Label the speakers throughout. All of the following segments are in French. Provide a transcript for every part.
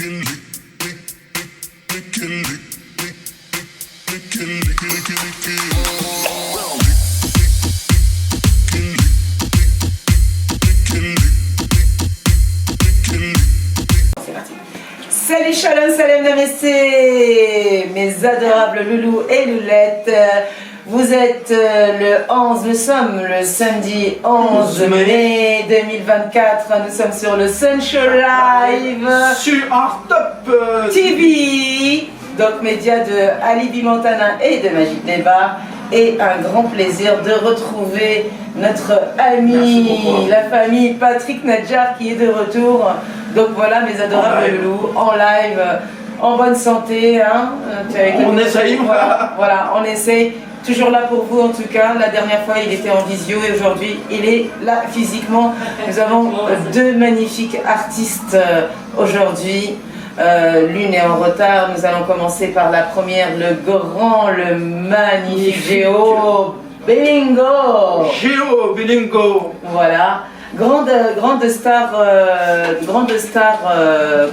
Speaker 1: Salut Shalom, salam namassé, mes adorables loulous et loulettes. Vous êtes le 11, nous sommes le samedi 11 mai 2024. Nous sommes sur le Sunshow Live
Speaker 2: sur Top
Speaker 1: TV, donc média de Alibi Montana et de Magic Débat. Et un grand plaisir de retrouver notre ami, la famille Patrick Nadjar qui est de retour. Donc voilà mes adorables loulous, en live, en bonne santé. Hein.
Speaker 2: On essaye.
Speaker 1: Voilà, on essaye. Toujours là pour vous en tout cas. La dernière fois il était en visio et aujourd'hui il est là physiquement. Nous avons deux magnifiques artistes aujourd'hui. L'une est en retard. Nous allons commencer par la première, le magnifique Géo Bilingo.
Speaker 2: Géo Bilingo.
Speaker 1: Voilà. Grande star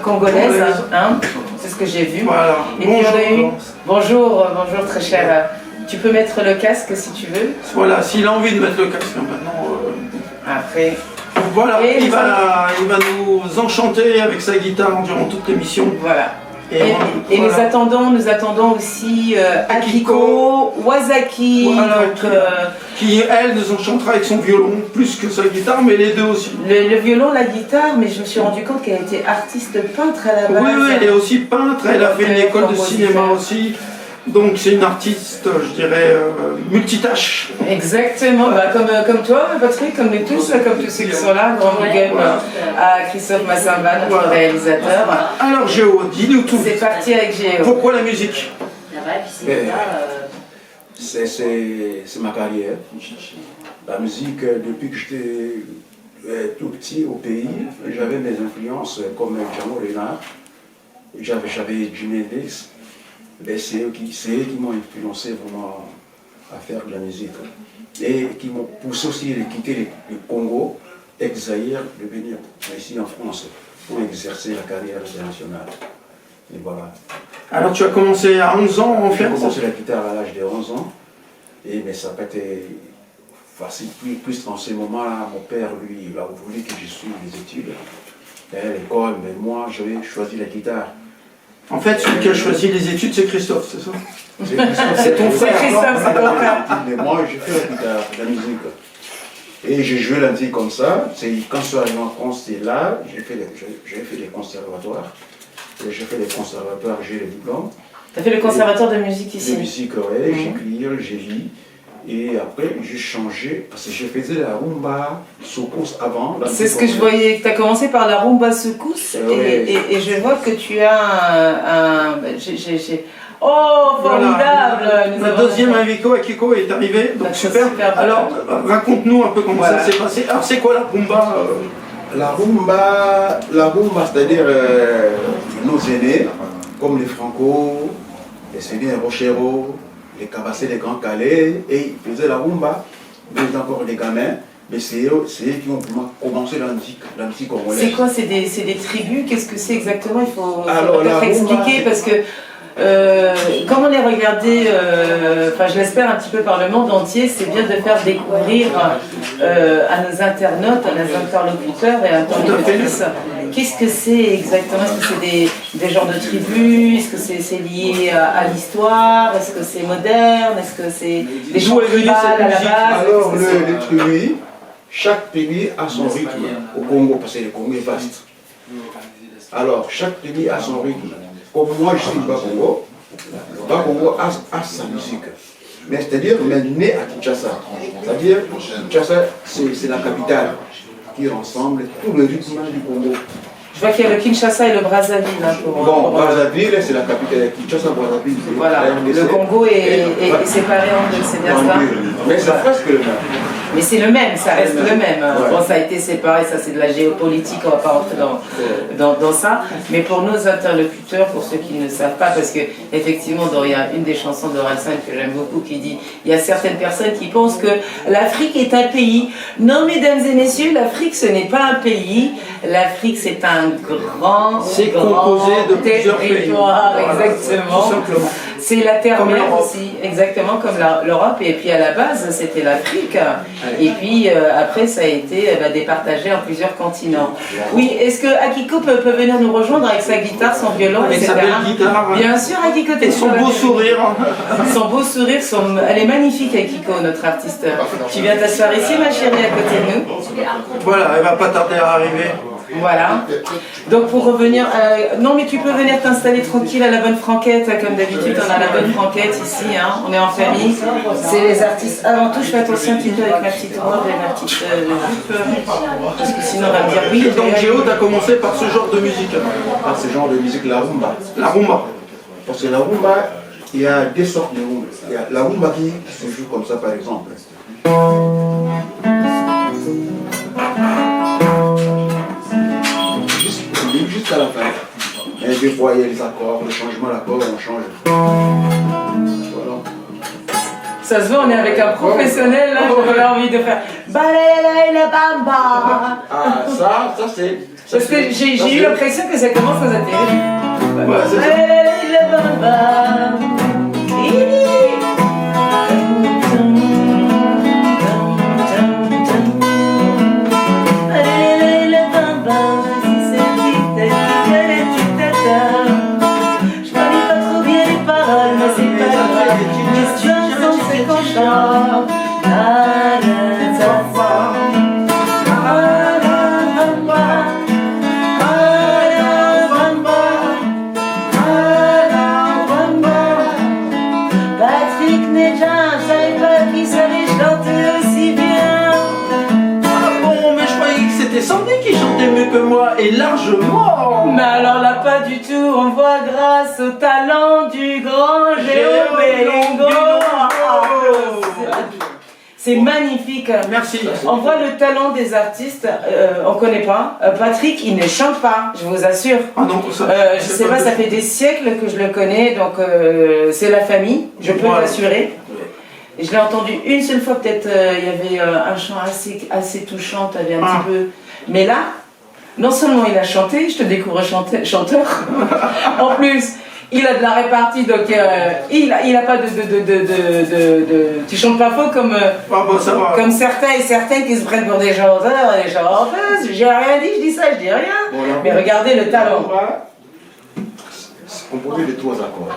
Speaker 1: congolaise, hein, c'est ce que j'ai vu.
Speaker 2: Voilà.
Speaker 1: Et puis on a eu... Bonjour très cher. Tu peux mettre le casque si tu veux.
Speaker 2: Voilà, s'il a envie de mettre le casque maintenant.
Speaker 1: Après.
Speaker 2: Voilà, il va nous enchanter avec sa guitare durant toute l'émission.
Speaker 1: Voilà. Et
Speaker 2: voilà.
Speaker 1: nous attendons aussi Akiko Wazaki,
Speaker 2: voilà,
Speaker 1: donc,
Speaker 2: qui elle nous enchantera avec son violon, plus que sa guitare, mais les deux aussi.
Speaker 1: Le violon, la guitare, mais je me suis rendu compte qu'elle était artiste peintre à la base.
Speaker 2: Oui, elle est aussi peintre, elle a fait une école de cinéma aussi. Donc c'est une artiste, je dirais, multitâche.
Speaker 1: Exactement, bah, comme toi Patrick, comme nous tous, comme tous ceux qui sont là, grand big up à Christophe Massamba, notre réalisateur.
Speaker 2: Alors Géo, dis-nous tout.
Speaker 1: C'est parti avec Géo.
Speaker 2: Pourquoi la musique?
Speaker 3: C'est ma carrière. La musique, depuis que j'étais tout petit au pays, j'avais mes influences comme Django Reinhardt, j'avais Jimi Hendrix. C'est eux qui m'ont influencé vraiment à faire de la musique et qui m'ont poussé aussi à quitter le Congo, ex-Zaïre, de venir ici en France pour exercer la carrière internationale. Et voilà.
Speaker 2: Alors tu as commencé à 11 ans en fait?
Speaker 3: J'ai commencé la guitare à l'âge de 11 ans, mais ça n'a pas été facile, plus en ce moment-là. Mon père, lui, il a voulu que je suive les études à l'école, mais moi, j'avais choisi la guitare.
Speaker 2: En fait, celui qui a choisi les études, c'est Christophe, c'est ça?
Speaker 3: C'est ton frère.
Speaker 1: C'est Christophe, c'est ton frère.
Speaker 3: Mais moi, j'ai fait la guitare, la musique. Et j'ai joué la musique comme ça. Quand je suis arrivé en France, c'est là, j'ai fait les conservatoires. Et j'ai fait les conservatoires, j'ai les diplômes.
Speaker 1: Tu as fait le conservatoire de musique ici?
Speaker 3: De musique, oui, j'écris, j'ai lu. Et après, j'ai changé, parce que je faisais la rumba secousse avant.
Speaker 1: C'est ce que je voyais, que tu as commencé par la rumba secousse, et je vois que tu as Oh, formidable!
Speaker 2: Voilà. Notre deuxième invité, Akiko, est arrivé, donc super. Alors, raconte-nous un peu comment ça s'est passé. Alors, c'est quoi la rumba?
Speaker 3: La rumba, c'est-à-dire nos aînés, comme les Franco, les Sénés Rochero, les Cabassés, les Grands Calais, et ils faisaient la rumba, mais encore des gamins, mais c'est eux qui ont commencé la musique congolaise.
Speaker 1: C'est quoi? C'est des tribus? Qu'est-ce que c'est exactement? Il faut peut-être expliquer, parce que comme on est regardé, je l'espère un petit peu par le monde entier, c'est bien de faire découvrir à nos internautes, à nos interlocuteurs et interlocutrices, qu'est-ce que c'est exactement? Est-ce que c'est des genres de tribus? Est-ce que c'est lié à l'histoire? Est-ce que c'est moderne? Est-ce que c'est des chants tribales à la base?
Speaker 3: Alors, les tribus, chaque tribu a son rythme au Congo, parce que le Congo est vaste. Alors, chaque tribu a son rythme. Comme moi, je suis Bakongo. Bakongo a sa musique. Mais c'est-à-dire, mais né à Kinshasa. C'est-à-dire, Kinshasa, c'est la capitale qui rassemble tout le rythme du Congo.
Speaker 1: Je vois qu'il y a le Kinshasa et le Brazzaville. Hein,
Speaker 3: Brazzaville, c'est la capitale. Kinshasa, Brazzaville, c'est
Speaker 1: voilà. Le Congo est séparé en deux, c'est bien ça?
Speaker 3: Mais c'est presque le même.
Speaker 1: Mais c'est le même, ça reste le même.
Speaker 3: Ouais.
Speaker 1: Bon, ça a été séparé, ça c'est de la géopolitique, on va pas rentrer dans ça. Mais pour nos interlocuteurs, pour ceux qui ne savent pas, parce que effectivement, il y a une des chansons d'Orelsan que j'aime beaucoup qui dit, il y a certaines personnes qui pensent que l'Afrique est un pays. Non, mesdames et messieurs, l'Afrique ce n'est pas un pays. L'Afrique c'est un grand,
Speaker 2: c'est composé de plusieurs pays.
Speaker 1: Territoire, exactement.
Speaker 2: Tout simplement.
Speaker 1: C'est la terre
Speaker 2: Comme
Speaker 1: mère
Speaker 2: l'Europe.
Speaker 1: aussi, exactement comme l'Europe. Et puis à la base, c'était l'Afrique. Et puis après, ça a été départagé en plusieurs continents. Oui, est-ce que Akiko peut venir nous rejoindre avec sa guitare, son violon,
Speaker 2: Avec
Speaker 1: etc.
Speaker 2: sa belle guitare.
Speaker 1: Bien sûr, Akiko.
Speaker 2: Et son beau sourire.
Speaker 1: Son beau sourire, elle est magnifique, Akiko, notre artiste. Tu viens t'asseoir ici, ma chérie, à côté de nous.
Speaker 2: Voilà, elle va pas tarder à arriver.
Speaker 1: Voilà. Donc pour revenir, non mais tu peux venir t'installer tranquille à la Bonne Franquette, comme d'habitude on a la Bonne Franquette ici, hein, on est en famille. C'est les artistes. Avant tout, je fais attention un petit peu avec ma petite robe et ma petite jupe, parce que sinon on va me dire oui.
Speaker 2: Et donc Géo, tu as commencé par ce genre de musique.
Speaker 3: Par ce genre de musique, la rumba.
Speaker 2: La rumba.
Speaker 3: Parce que la rumba, il y a deux sortes de rumba. Il y a la rumba qui se joue comme ça, par exemple. Juste à la fin. Et des fois, il y a les accords, le changement d'accord, on change. Voilà.
Speaker 1: Ça se voit, on est avec un professionnel là, j'avais envie de faire Balalala Bamba.
Speaker 3: Ah, ça c'est.
Speaker 1: Parce que j'ai eu l'impression que ça commence dans un télé.
Speaker 2: Ouais, c'est ça.
Speaker 1: Balalala Bamba. Je connais pas trop bien les paroles, mais c'est pas grave. Les chansons, c'est qu'on chante. Patrick Neja, je savais pas qu'il savait chanter aussi bien.
Speaker 2: Ah bon, mais je croyais que c'était Sandy qui chantait mieux que moi, et largement.
Speaker 1: Mais alors là, pas du tout. On voit grâce au talent du grand Géo Belingo. C'est magnifique.
Speaker 2: Merci.
Speaker 1: On voit le talent des artistes. On connaît pas. Patrick, il ne chante pas, je vous assure.
Speaker 2: Ah non, ça.
Speaker 1: Je sais pas, ça fait des siècles que je le connais, donc c'est la famille, je peux t'assurer. Et je l'ai entendu une seule fois, peut-être il y avait un chant assez touchant, t'avais un petit peu. Mais là, non seulement il a chanté, je te découvre chanteur, en plus il a de la répartie, donc il a pas de tu chantes pas faux comme comme certains et certaines qui se prennent pour des chanteurs et des chanteuses. J'ai rien dit, je dis ça, je dis rien. Voilà. Mais regardez le talent.
Speaker 3: C'est composé de 3 accords.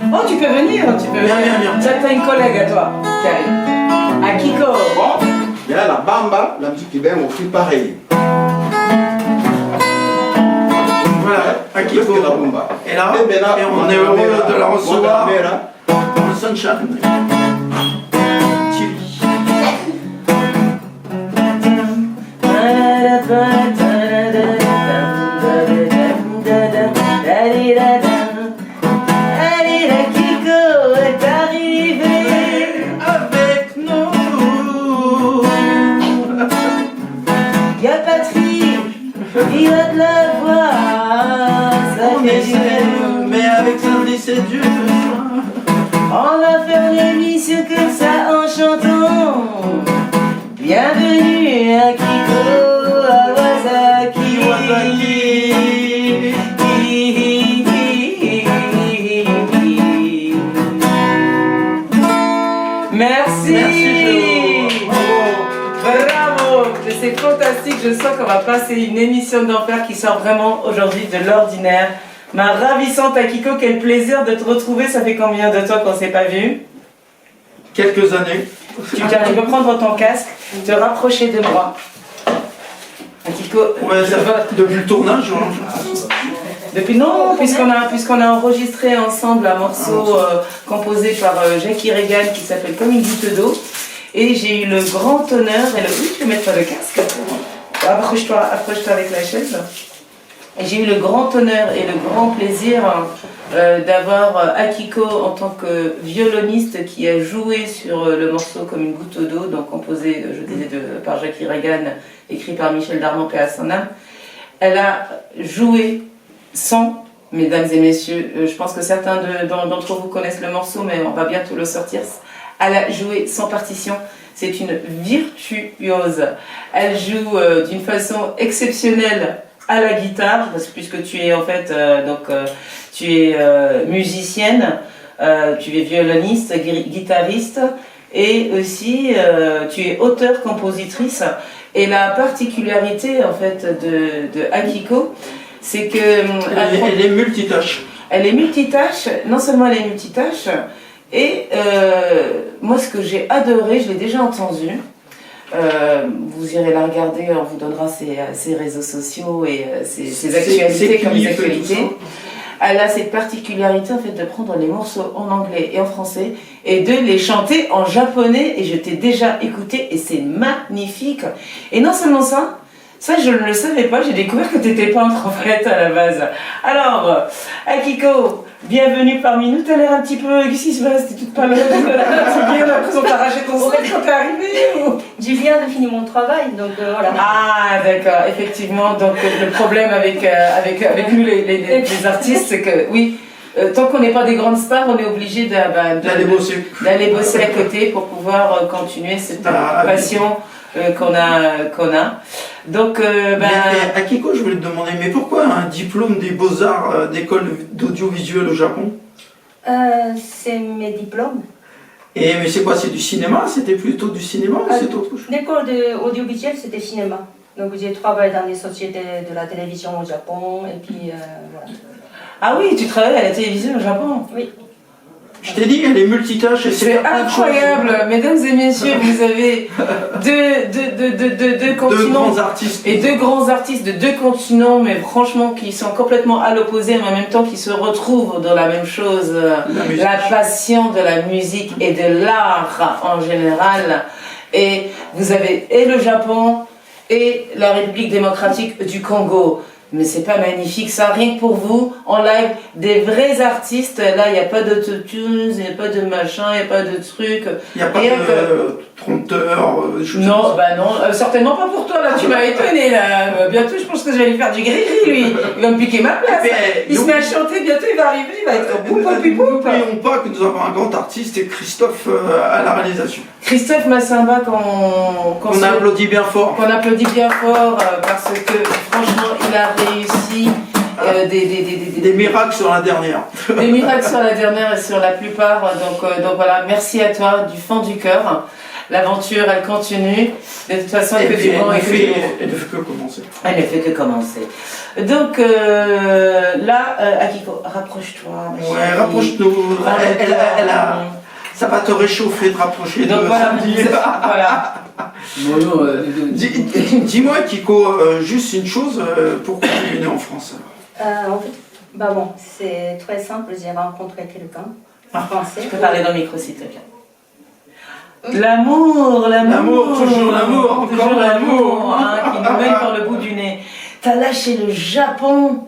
Speaker 1: Oh, tu peux venir, tu peux venir. T'as une collègue à toi qui arrive. Akiko.
Speaker 3: Bon, il y a la bamba, la musique cubaine aussi pareil.
Speaker 2: Voilà, Akiko. Et là, et on est heureux de la recevoir dans le sunshine. Chili.
Speaker 1: Il a de la voix, ça fait du bien.
Speaker 2: Mais avec Sandy, c'est dur.
Speaker 1: On va faire l'émission comme ça en chantant. Bienvenue à Kiko Awasaki. Merci. Bravo. C'est fantastique, je sens qu'on va passer une émission d'enfer qui sort vraiment aujourd'hui de l'ordinaire. Ma ravissante Akiko, quel plaisir de te retrouver. Ça fait combien de temps qu'on ne s'est pas vu?
Speaker 2: Quelques années.
Speaker 1: Tu peux prendre ton casque, te rapprocher de moi. Akiko,
Speaker 2: ouais, ça va depuis le tournage.
Speaker 1: Non, puisqu'on a enregistré ensemble un morceau composé par Jackie Reagan qui s'appelle Comme une goutte d'eau. Et j'ai eu le grand honneur et oui, tu peux mettre le casque. Approche-toi avec la chaise. J'ai eu le grand honneur et le grand plaisir d'avoir Akiko en tant que violoniste qui a joué sur le morceau Comme une goutte d'eau, donc composé, je disais, par Jackie Reagan, écrit par Michel Darmon, paix à son âme. Elle a joué sans, mesdames et messieurs, je pense que certains d'entre vous connaissent le morceau, mais on va bientôt le sortir. Elle a joué sans partition. C'est une virtuose. Elle joue d'une façon exceptionnelle à la guitare, puisque tu es en fait tu es musicienne, tu es violoniste, guitariste, et aussi tu es auteure-compositrice. Et la particularité en fait de Akiko, c'est que
Speaker 2: elle est multitâche.
Speaker 1: Elle est multitâche. Non seulement elle est multitâche, et moi ce que j'ai adoré, je l'ai déjà entendu. Vous irez la regarder, on vous donnera ses réseaux sociaux et ses actualités comme les actualités. Elle a cette particularité en fait de prendre les morceaux en anglais et en français et de les chanter en japonais, et je t'ai déjà écouté et c'est magnifique. Et non seulement ça je ne le savais pas, j'ai découvert que tu étais peintre en fait à la base. Alors, Akiko, bienvenue parmi nous. T'as l'air un petit peu... Qu'est-ce qui se passe? T'es toute pâle. C'est bien, l'impression que t'as arraché ton slip quand t'es arrivée ou...
Speaker 4: Je viens de finir mon travail, donc voilà.
Speaker 1: Ah d'accord, effectivement. Donc le problème avec nous les artistes, c'est que oui, tant qu'on n'est pas des grandes stars, on est obligé d'aller bosser à côté pour pouvoir continuer cette passion qu'on a. Donc,
Speaker 2: Akiko, je voulais te demander, mais pourquoi un diplôme des beaux-arts d'école d'audiovisuel au Japon?
Speaker 4: C'est mes diplômes.
Speaker 2: Mais c'est quoi? C'est du cinéma? C'était plutôt du cinéma ou c'est autre chose?
Speaker 4: L'école d'audiovisuel, c'était cinéma. Donc j'ai travaillé dans les sociétés de la télévision au Japon, et puis voilà.
Speaker 1: Ah oui, tu travailles à la télévision au Japon?
Speaker 4: Oui.
Speaker 2: Je t'ai dit, elle est multitâche.
Speaker 1: C'est incroyable, mesdames et messieurs, vous avez deux continents.
Speaker 2: Deux grands artistes.
Speaker 1: Et deux grands artistes de deux continents, mais franchement qui sont complètement à l'opposé, mais en même temps qui se retrouvent dans la même chose, la passion de la musique et de l'art en général. Et vous avez et le Japon et la République démocratique du Congo. Mais c'est pas magnifique ça, rien que pour vous, en live, des vrais artistes, là il n'y a pas d'autotune, il n'y a pas de machin, il n'y a pas de truc.
Speaker 2: Il n'y a pas de trompeur,
Speaker 1: non, bah non, certainement pas pour toi, là tu m'as étonné là. Bientôt je pense que je vais lui faire du gris-gris lui, il va me piquer ma place. Il se met à chanter, bientôt il va arriver, il va être boum boum boum.
Speaker 2: N'oublions pas que nous avons un grand artiste, et Christophe à la réalisation.
Speaker 1: Christophe Massamba qu'on
Speaker 2: applaudit bien fort.
Speaker 1: Qu'on applaudit bien fort parce que franchement il a réussi
Speaker 2: des miracles sur la dernière.
Speaker 1: Des miracles sur la dernière et sur la plupart. Donc voilà, merci à toi du fond du cœur. L'aventure elle continue. De toute façon elle ne fait
Speaker 2: que commencer.
Speaker 1: Elle ne fait que commencer. Donc là, Akiko, rapproche-toi.
Speaker 2: Ouais, rapproche-nous. Ça va te réchauffer de rapprocher de samedi.
Speaker 1: Voilà.
Speaker 2: Dis-moi, Kiko, juste une chose, pourquoi tu es venu en France?
Speaker 4: En fait, c'est très simple, j'ai rencontré quelqu'un français.
Speaker 1: Tu peux parler dans le micro s'il te plaît. L'amour,
Speaker 2: toujours l'amour,
Speaker 1: encore l'amour, qui nous mène par le bout du nez. T'as lâché le Japon.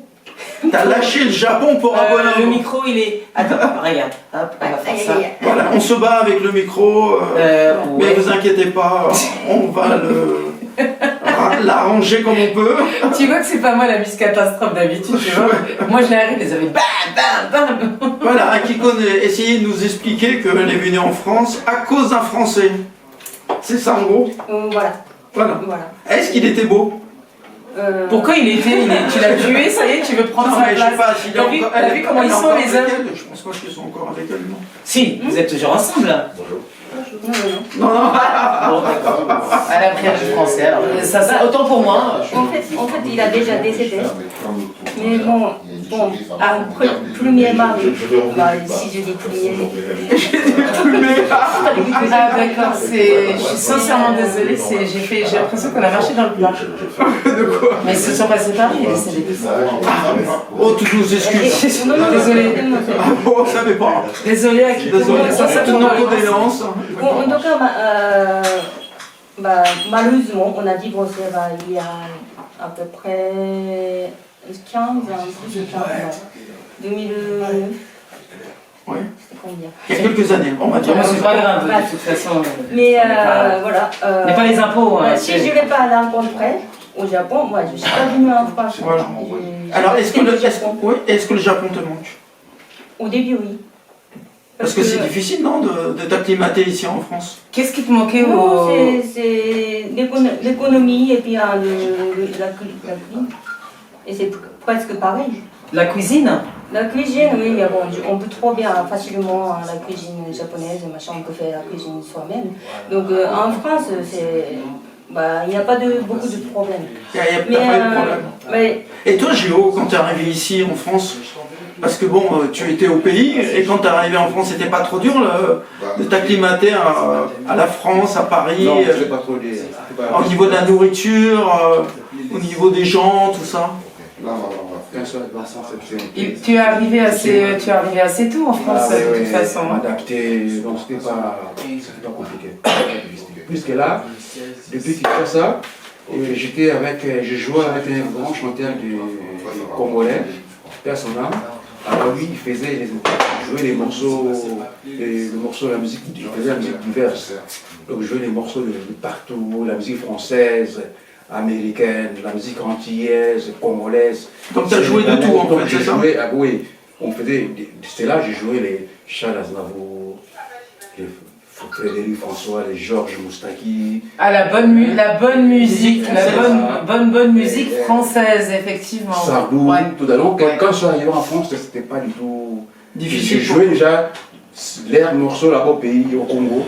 Speaker 2: T'as lâché le Japon pour un bonheur.
Speaker 1: Le micro il est... Attends, regarde, hop, on va faire ça.
Speaker 2: Voilà, on se bat avec le micro, mais vous inquiétez pas, on va l'arranger comme on peut.
Speaker 1: Tu vois que c'est pas moi la Miss Catastrophe d'habitude, tu vois. Moi je l'arrive, les avais bam, bam, bam.
Speaker 2: Voilà, Akiko essayait de nous expliquer qu'elle est venue en France à cause d'un Français. C'est ça en gros? Voilà. Est-ce qu'il était beau?
Speaker 1: Pourquoi il était tu l'as tué, ça y est, tu veux prendre sa place?
Speaker 2: Je sais pas,
Speaker 1: t'as vu comment ils sont les hommes?
Speaker 2: Je pense pas qu'ils sont encore avec elle, non?
Speaker 1: Si, vous êtes toujours ensemble.
Speaker 3: Bonjour.
Speaker 2: Non.
Speaker 1: Bon, d'accord. Elle a pris un français, alors ça, autant pour moi.
Speaker 4: En fait, il a déjà décédé. Mais bon, après le premier mari, si je dis premier.
Speaker 1: Ah d'accord, je suis sincèrement désolée, j'ai l'impression qu'on a marché dans le plat.
Speaker 2: De quoi?
Speaker 1: Mais ils se sont pas séparés, il est décédé.
Speaker 2: Oh, tu nous excuses.
Speaker 1: Désolée.
Speaker 2: Oh, on savait pas.
Speaker 1: Désolée, Akiko.
Speaker 2: Désolée, ça c'est une condoléance.
Speaker 4: En tout cas, malheureusement, on a divorcé il y a à peu près 15, un truc de 15, 2009.
Speaker 2: Oui. Il y a quelques années, on va dire.
Speaker 1: C'est pas grave, de toute façon.
Speaker 4: Mais voilà.
Speaker 1: Mais pas les impôts. Hein,
Speaker 4: si je ne vais pas à la rencontrer au Japon, moi je ne suis pas venue en France.
Speaker 2: Voilà. Alors, est-ce que le Japon te manque?
Speaker 4: Au début, oui.
Speaker 2: Parce que c'est difficile, non, de t'acclimater ici en France?
Speaker 1: Qu'est-ce qui te manquait
Speaker 4: c'est l'économie et puis la cuisine. Et c'est presque pareil.
Speaker 1: La cuisine?
Speaker 4: La cuisine, oui, mais bon, on peut trop bien facilement la cuisine japonaise, machin, on peut faire la cuisine soi-même. Donc en France, il n'y a pas beaucoup de problèmes.
Speaker 2: Il n'y a pas de problème. Et toi, Géo, quand tu es arrivé ici en France, parce que bon, tu étais au pays, et quand tu es arrivé en France, c'était pas trop dur de t'acclimater à la France, à Paris,
Speaker 3: non, pas trop dur.
Speaker 2: Au niveau de la nourriture, au niveau des gens, tout ça?
Speaker 3: Non.
Speaker 1: Tu es arrivé assez tôt en France, de toute façon.
Speaker 3: Adapté, donc c'était pas compliqué. Puisque là, depuis qu'il fait ça, je jouais avec un grand chanteur du congolais, Persona. Alors lui, il jouait les morceaux, la musique, il faisait la musique diverse. Donc je jouais les morceaux de partout, la musique française, américaine, la musique antillaise, congolaise.
Speaker 2: Donc tu as joué de tout en fait, c'est ça?
Speaker 3: Oui, c'est là que j'ai joué les Charles Aznavour, les Frédéric François, les Georges Moustaki.
Speaker 1: Ah, la bonne musique, bonne musique française, effectivement.
Speaker 3: Sardou, tout à l'heure. Quand je suis arrivé en France, c'était pas du tout difficile. J'ai joué déjà l'air morceau là-bas au pays, au Congo.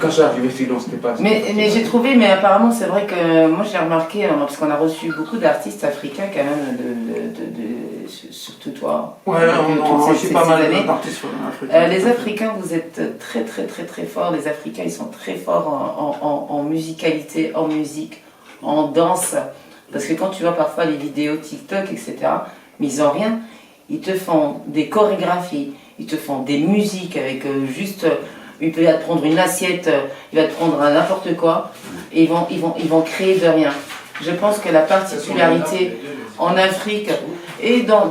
Speaker 3: Quand je suis arrivé ici, non, c'était pas.
Speaker 1: Mais j'ai trouvé, mais apparemment, c'est vrai que moi j'ai remarqué, parce qu'on a reçu beaucoup d'artistes africains quand même, surtout toi.
Speaker 2: Ouais, on a reçu pas mal d'artistes africains.
Speaker 1: Les Africains, vous êtes très très très très forts. Les Africains, ils sont très forts en musicalité, en musique, en danse. Parce que quand tu vois parfois les vidéos TikTok, etc., mais ils n'ont rien. Ils te font des chorégraphies, ils te font des musiques avec juste... Il va te prendre une assiette, il va te prendre n'importe quoi, et ils vont créer de rien. Je pense que la particularité en Afrique et dans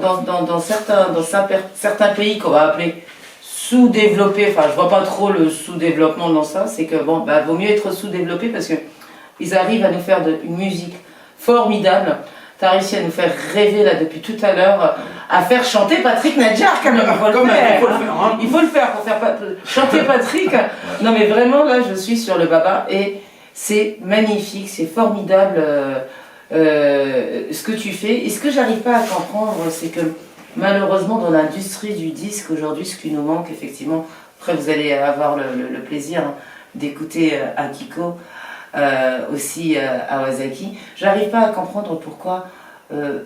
Speaker 1: certains pays qu'on va appeler sous-développés, enfin je vois pas trop le sous-développement dans ça, c'est que bon, vaut mieux être sous-développé parce qu'ils arrivent à nous faire une musique formidable. Tu as réussi à nous faire rêver là depuis tout à l'heure, à faire chanter Patrick Nadjar quand même. Il faut le faire pour faire chanter Patrick. Non mais vraiment là je suis sur le baba et c'est magnifique, c'est formidable ce que tu fais. Et ce que j'arrive pas à comprendre, c'est que malheureusement dans l'industrie du disque aujourd'hui, ce qui nous manque effectivement, après vous allez avoir le plaisir d'écouter Akiko. Aussi à Owazaki, j'arrive pas à comprendre pourquoi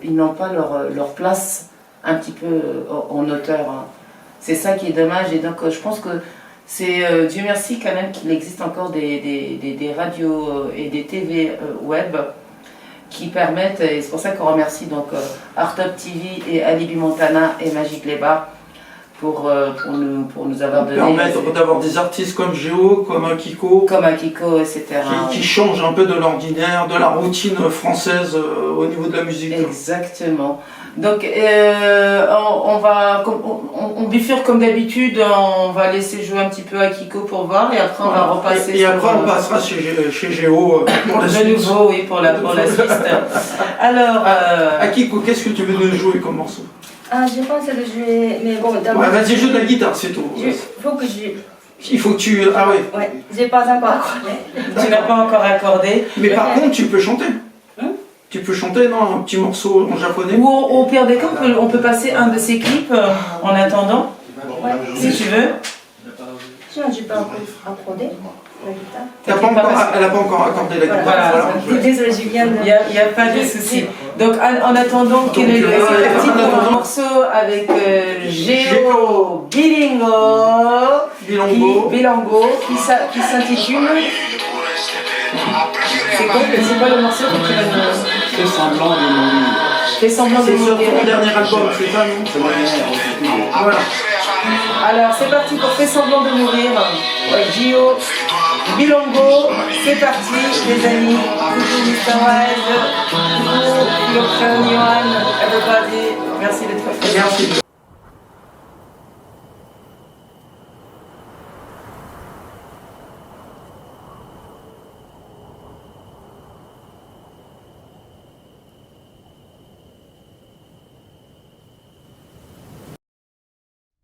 Speaker 1: ils n'ont pas leur place un petit peu en auteur. Hein. C'est ça qui est dommage et donc je pense que c'est Dieu merci quand même qu'il existe encore des radios et des TV web qui permettent, et c'est pour ça qu'on remercie donc Artop TV et Alibi Montana et Magic Leba pour nous avoir donné...
Speaker 2: Permettre d'avoir des artistes comme Géo, comme Akiko,
Speaker 1: etc.
Speaker 2: Qui changent un peu de l'ordinaire, de la routine française au niveau de la musique.
Speaker 1: Exactement. Donc on bifurque comme d'habitude, on va laisser jouer un petit peu Akiko pour voir et après on va repasser...
Speaker 2: Et après on passera chez Géo pour la suite.
Speaker 1: De nouveau, oui, pour la suite. Alors...
Speaker 2: Akiko, qu'est-ce que tu veux nous jouer comme morceau?
Speaker 4: Je pense de jouer, mais bon, d'abord...
Speaker 2: vas-y, joue de la guitare, c'est tout.
Speaker 4: Il faut que
Speaker 2: Il faut que tu... Ah oui.
Speaker 4: Ouais, j'ai pas encore accordé.
Speaker 1: Tu n'as pas encore accordé.
Speaker 2: Mais par contre, tu peux chanter. Tu peux chanter, non, un petit morceau en japonais.
Speaker 1: Ou au pire des cas, on peut passer un de ces clips en attendant, si tu veux.
Speaker 4: Sinon, j'ai pas encore accordé la guitare.
Speaker 2: Elle n'a pas encore accordé la guitare.
Speaker 1: Voilà.
Speaker 4: Désolée, je viens de...
Speaker 1: Il n'y a pas de souci. Donc en attendant, quel est le morceau avec Géo Bilango qui s'intitule... C'est quoi le morceau que tu vas nous...
Speaker 3: Fais semblant de mourir.
Speaker 1: Fais semblant de mourir.
Speaker 2: C'est sur ton dernier album, c'est ça, non?
Speaker 3: C'est mon dernier.
Speaker 2: Voilà.
Speaker 1: Alors c'est parti pour Fais semblant de mourir. Gio Bilongo, c'est parti les amis. Coucou Mr. Wild, coucou Johan, de Paris. Merci d'être présent.
Speaker 2: Merci.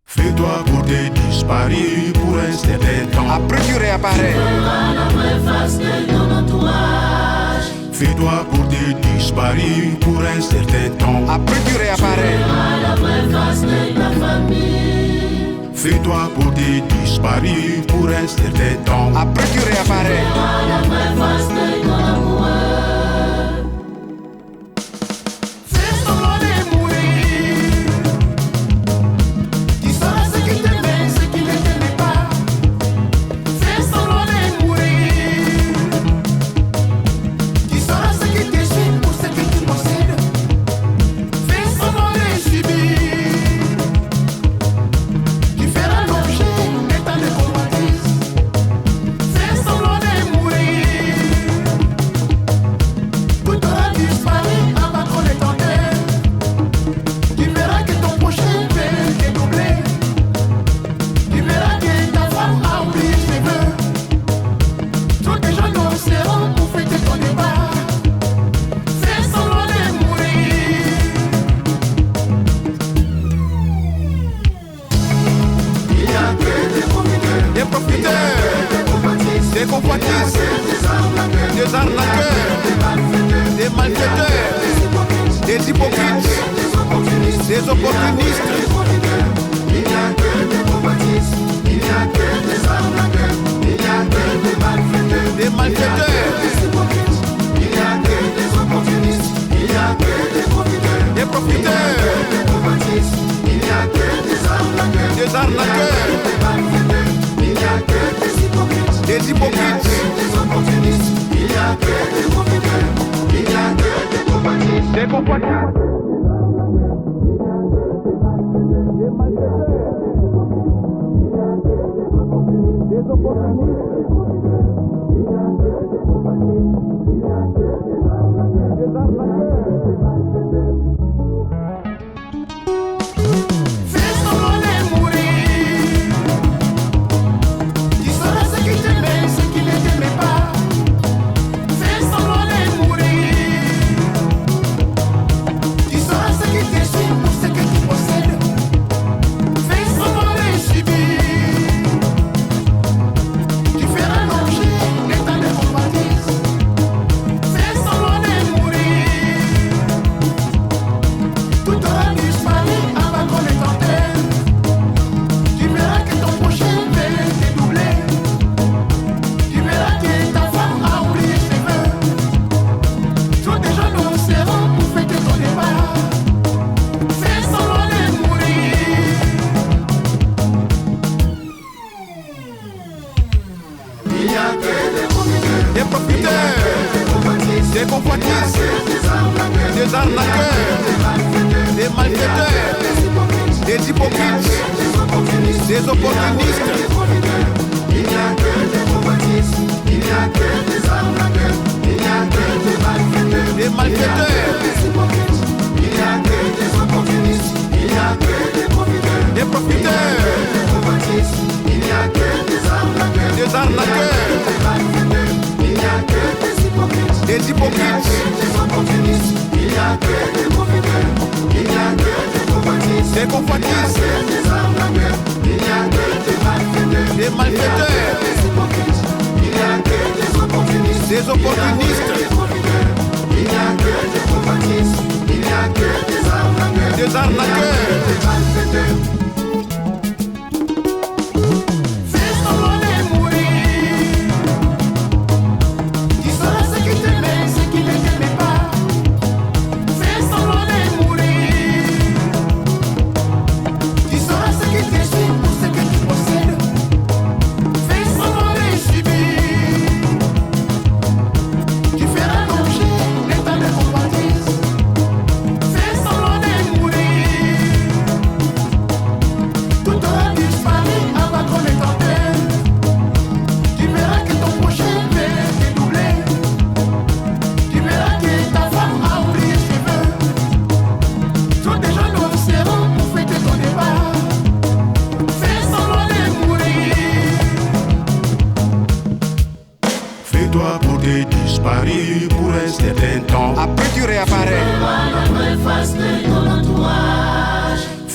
Speaker 5: Fais-toi pour tes disparus pour un certain temps.
Speaker 6: Après tu réapparais.
Speaker 5: Fais-toi pour tes disparus pour un certain temps.
Speaker 6: Après tu réapparais.
Speaker 5: Fais-toi pour tes disparus pour un certain temps.
Speaker 6: Après tu réapparais.
Speaker 5: Fais semblant de mourir.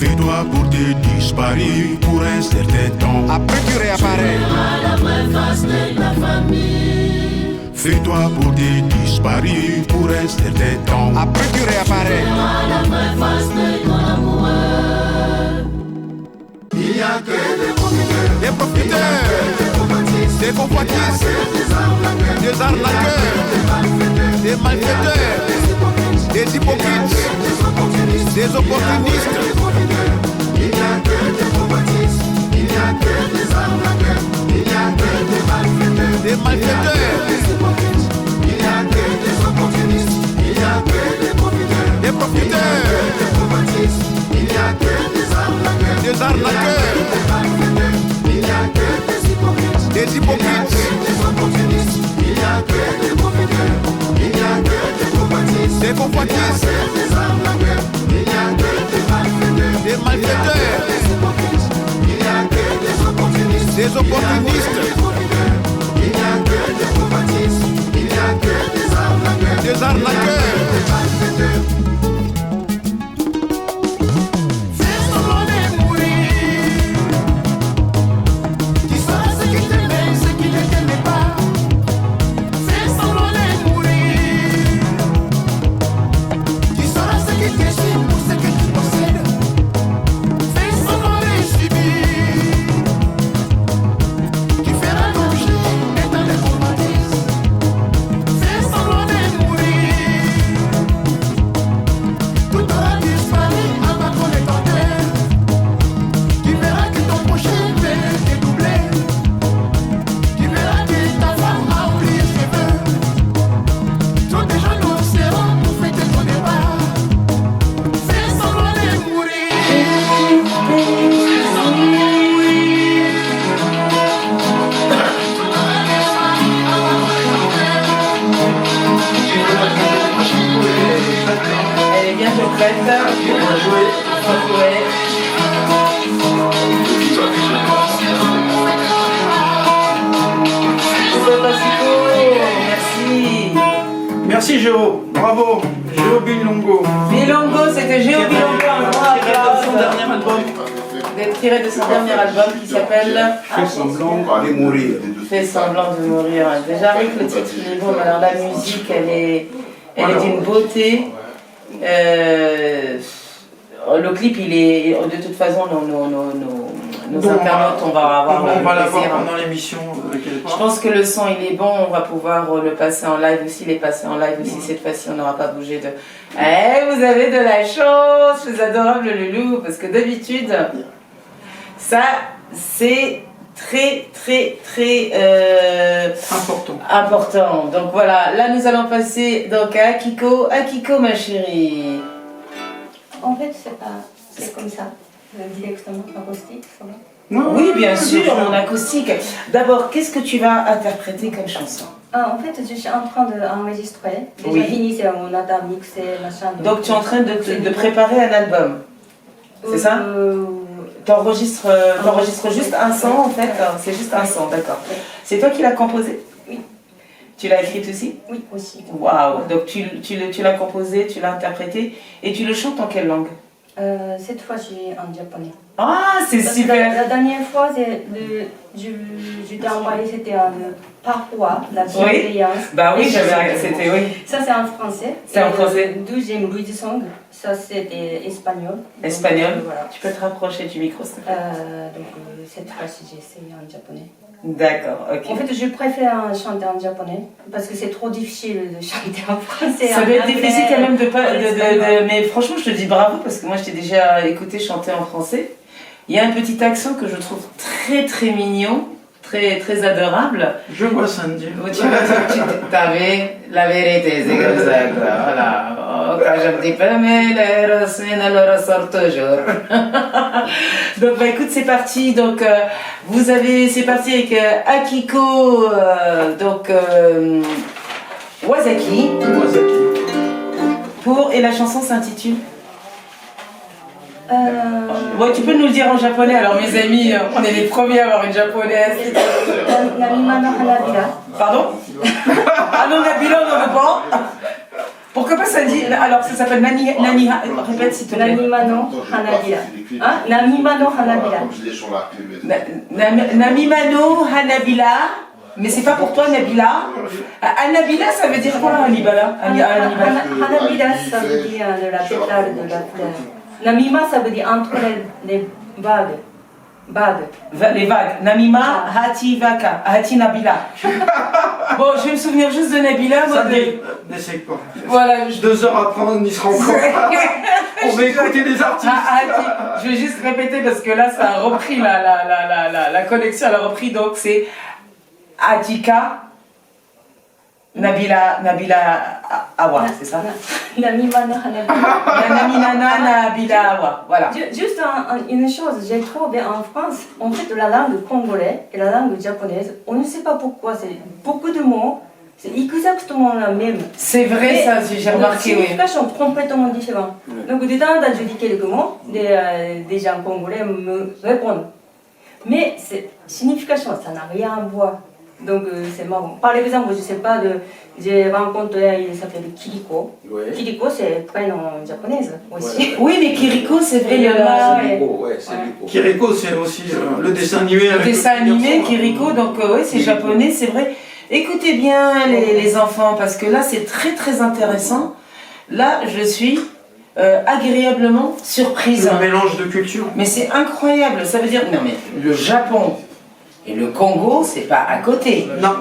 Speaker 5: Fais-toi pour tes disparus pour un certain temps.
Speaker 6: Après tu réapparais.
Speaker 5: Fais-toi pour tes disparus pour un certain temps.
Speaker 6: Après tu réapparais.
Speaker 5: Il n'y a que des profiteurs,
Speaker 6: Des profiteurs, des convoitistes, des arnaqueurs, des malfaiteurs, des hypocrites, des opportunistes.
Speaker 5: il n'y a que des convoitistes, il n'y a que des arnaqueurs, il n'y a que des malfaiteurs,
Speaker 6: Des malfaiteurs,
Speaker 5: il n'y a que des opportunistes, il n'y a que des profiteurs,
Speaker 6: des profiteurs,
Speaker 5: des convoitistes, il n'y a que des arnaqueurs,
Speaker 6: des arnaqueurs,
Speaker 5: il n'y a que des hypocrites,
Speaker 6: des hypocrites,
Speaker 5: des opportunistes, il n'y a que des profiteurs, il n'y a que des convoitistes,
Speaker 6: des convoitistes,
Speaker 5: des arnaqueurs, il n'y a que des malfaiteurs,
Speaker 6: des malfaiteurs,
Speaker 5: il n'y a que des opportunistes,
Speaker 6: des opportunistes,
Speaker 5: il n'y a que des convoitistes, il n'y a que des arnaqueurs,
Speaker 6: des arnaqueurs.
Speaker 5: des malfaiteurs.
Speaker 6: Fais semblant de mourir. Tu sauras ce qui t'aimait, ce qui ne t'aimait pas. Fais semblant de mourir. Tu sauras ce qui t'estime pour ce que tu possèdes. Fais semblant de subir. Tu feras l'objet étant de convoitises. Fais semblant de mourir. Tout aura disparu avant qu'on ait tenté. Tu verras que ton prochain fait dédoubler. Tu verras que ta femme a oublié ses vœux. Trop de gens nous seront pour fêter ton départ. Fais semblant de mourir.
Speaker 1: Elle est bien complète. Ouais. Merci.
Speaker 2: Merci Géo, bravo, Géo Bilongo.
Speaker 1: Bilongo, c'était Géo Bilongo, un grand
Speaker 2: Tiré de son
Speaker 1: applause.
Speaker 2: dernier album.
Speaker 1: Tiré de son dernier album qui s'appelle
Speaker 3: Fais semblant de mourir.
Speaker 1: Fait semblant de mourir. Déjà avec le titre il est beau, mais alors la musique elle est d'une beauté. Le clip il est de toute façon nos internautes on va avoir
Speaker 2: On va
Speaker 1: le
Speaker 2: l'avoir
Speaker 1: plaisir.
Speaker 2: pendant l'émission.
Speaker 1: Je pense que le son il est bon, on va pouvoir le passer en live aussi, les passer en live aussi cette fois-ci, on n'aura pas bougé de... Eh, vous avez de la chance, les adorables loulous, parce que d'habitude, ça c'est très important. Donc voilà, là nous allons passer donc à Akiko ma chérie.
Speaker 4: En fait, c'est comme ça, directement acoustique, ça va.
Speaker 1: Oui, bien sûr, en acoustique. D'abord, qu'est-ce que tu vas interpréter comme chanson?
Speaker 4: En fait, je suis en train d'enregistrer. Déjà
Speaker 1: Oui.
Speaker 4: fini, on a ta mixé, machin.
Speaker 1: Donc tu es en train de préparer un album, c'est ça? T'enregistres juste un son en fait, c'est juste un son, d'accord. C'est toi qui l'as composé?
Speaker 4: Oui.
Speaker 1: Tu l'as écrit aussi?
Speaker 4: Oui, aussi.
Speaker 1: Waouh, donc tu l'as composé, tu l'as interprété et tu le chantes en quelle langue?
Speaker 4: Cette fois, j'ai en japonais.
Speaker 1: Ah, c'est
Speaker 4: Parce que
Speaker 1: super!
Speaker 4: la dernière fois, je t'ai envoyé, c'était en parfois, la bienveillance.
Speaker 1: Bah oui,
Speaker 4: Et
Speaker 1: c'était oui.
Speaker 4: ça, c'est en français.
Speaker 1: C'est en français.
Speaker 4: Le deuxième Louis Song, ça, c'était espagnol.
Speaker 1: Espagnol.
Speaker 4: Donc, voilà.
Speaker 1: Tu peux te rapprocher du micro, s'il te plaît.
Speaker 4: Cette fois-ci, j'ai essayé en japonais.
Speaker 1: D'accord, ok.
Speaker 4: En fait, je préfère chanter en japonais parce que c'est trop difficile de chanter en français.
Speaker 1: Ça
Speaker 4: en
Speaker 1: doit être
Speaker 4: anglais,
Speaker 1: difficile quand même
Speaker 4: en
Speaker 1: mais franchement je te dis bravo parce que moi je t'ai déjà écouté chanter en français. Il y a un petit accent que je trouve très mignon, très adorable.
Speaker 2: Je vois Sandy.
Speaker 1: T'as vu, la vérité c'est comme ça quoi. Voilà. Oh, quand je me dis pas mais les racines elles ressortent toujours. Donc bah écoute c'est parti. Donc c'est parti avec Akiko Wazaki. Et la chanson s'intitule Ouais, tu peux nous le dire en japonais, alors mes amis, on est les premiers à avoir une japonaise.
Speaker 4: Namima no Hanabira.
Speaker 1: Pardon? Ah non, Nabila, on n'en veut pas. Pourquoi pas ça dit. Alors ça s'appelle Nani. Répète s'il te plaît.
Speaker 4: Namima no Hanabila. Hein? Namima no Hanabila.
Speaker 1: Namima no Hanabila. Mais c'est pas pour toi, Nabila. Anabila, ça veut dire quoi, Anibala?
Speaker 4: Hanabila, ça veut dire la pétale de la fleur. Namima, ça veut dire entre les vagues.
Speaker 1: Les vagues. Namima, Hati Vaka, Hati Nabila. Bon, je vais me souvenir juste de Nabila.
Speaker 2: Ça n'essaye pas.
Speaker 1: Voilà.
Speaker 2: 2 heures après, on y sera encore. On va écouter des artistes.
Speaker 1: Je vais juste répéter parce que là, ça a repris la connexion. Elle a repris, donc c'est Atika Nabila Awa, c'est ça?
Speaker 4: Namima no Hanabila.
Speaker 1: Namina Nabila Awa, voilà.
Speaker 4: Juste une chose, j'ai trouvé en France, en fait, la langue congolaise et la langue japonaise, on ne sait pas pourquoi, c'est beaucoup de mots, c'est exactement la même.
Speaker 1: C'est vrai, ça, j'ai remarqué, oui.
Speaker 4: Les significations sont complètement différentes. Donc, de temps en temps, je dis quelques mots, des gens congolais me répondent. Mais cette signification, ça n'a rien à voir. Donc c'est marrant. Par exemple, je sais pas, j'ai rencontré, il s'appelle Kiriko. Ouais. Kiriko, c'est prénom japonais aussi.
Speaker 1: Ouais. Oui, mais Kiriko, c'est vrai.
Speaker 2: Kiriko, c'est aussi le dessin animé.
Speaker 1: Le dessin animé, Kiriko, donc oui, c'est japonais, c'est vrai. Écoutez bien les enfants, parce que là, c'est très très intéressant. Là, je suis agréablement surprise.
Speaker 2: Un mélange de cultures.
Speaker 1: Mais c'est incroyable, ça veut dire... Non mais, le Japon... Et le Congo, c'est pas à côté.
Speaker 2: Non.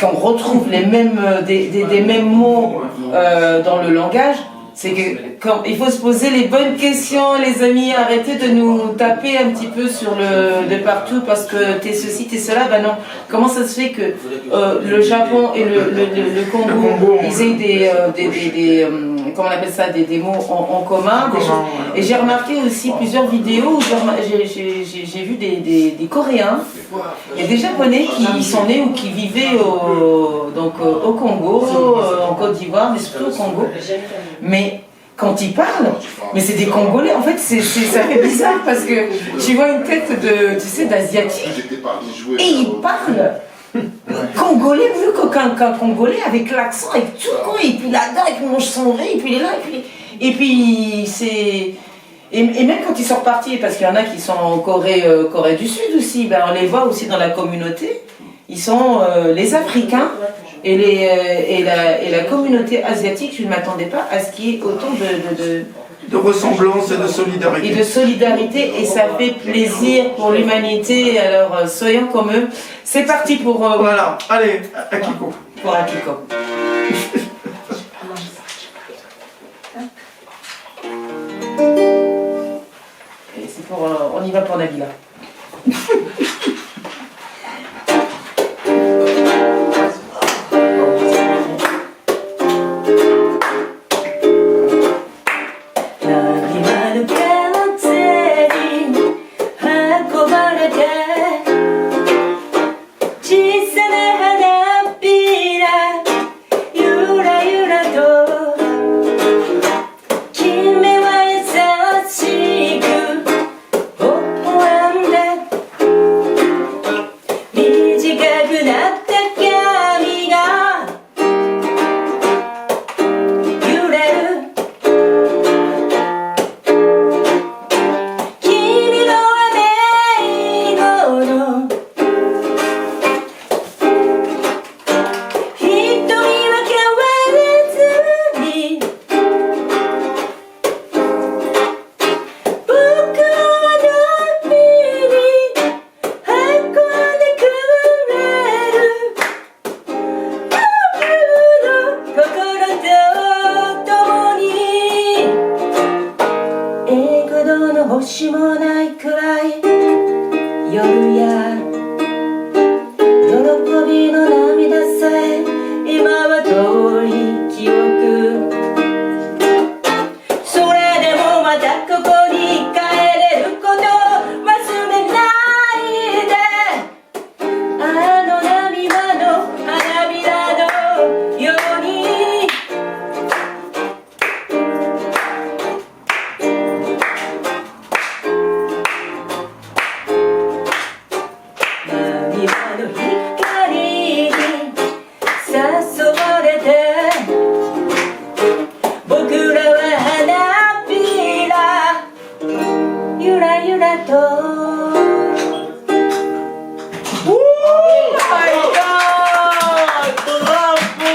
Speaker 1: Quand on retrouve les mêmes, des mêmes mots dans le langage, c'est que quand il faut se poser les bonnes questions, les amis, arrêtez de nous taper un petit peu sur de partout parce que t'es ceci, t'es cela. Ben non. Comment ça se fait que le Japon et le Congo, ils aient comment on appelle ça, des mots en commun. Et j'ai remarqué aussi plusieurs vidéos où j'ai vu des Coréens et des Japonais qui sont nés ou qui vivaient au Congo, en Côte d'Ivoire, mais surtout au Congo. Mais quand ils parlent, mais c'est des Congolais, en fait ça fait bizarre parce que tu vois une tête d'Asiatique et ils parlent Congolais, mieux qu'un Congolais, avec l'accent, avec tout, et puis là-dedans, il mange son riz, et puis il est là, et puis c'est... Et même quand ils sont repartis, parce qu'il y en a qui sont en Corée du Sud aussi, ben on les voit aussi dans la communauté, ils sont les Africains et la communauté asiatique, je ne m'attendais pas à ce qu'il y ait autant
Speaker 2: de ressemblance et de solidarité.
Speaker 1: Et de solidarité, et ça fait plaisir pour l'humanité, alors soyons comme eux. C'est parti pour...
Speaker 2: voilà, allez, Akiko.
Speaker 1: Pour Akiko. Et c'est pour... on y va pour Nabila. my God! Bravo!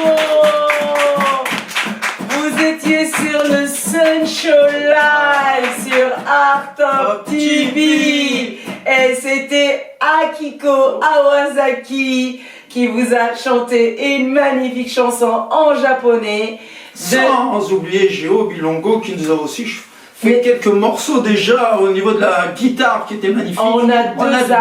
Speaker 1: Vous étiez sur le Sun Show Live sur Art of TV et c'était Akiko Awasaki qui vous a chanté une magnifique chanson en japonais.
Speaker 2: Sans oublier Géo Bilongo qui nous a aussi fait quelques morceaux déjà au niveau de la guitare qui était magnifique.
Speaker 1: On a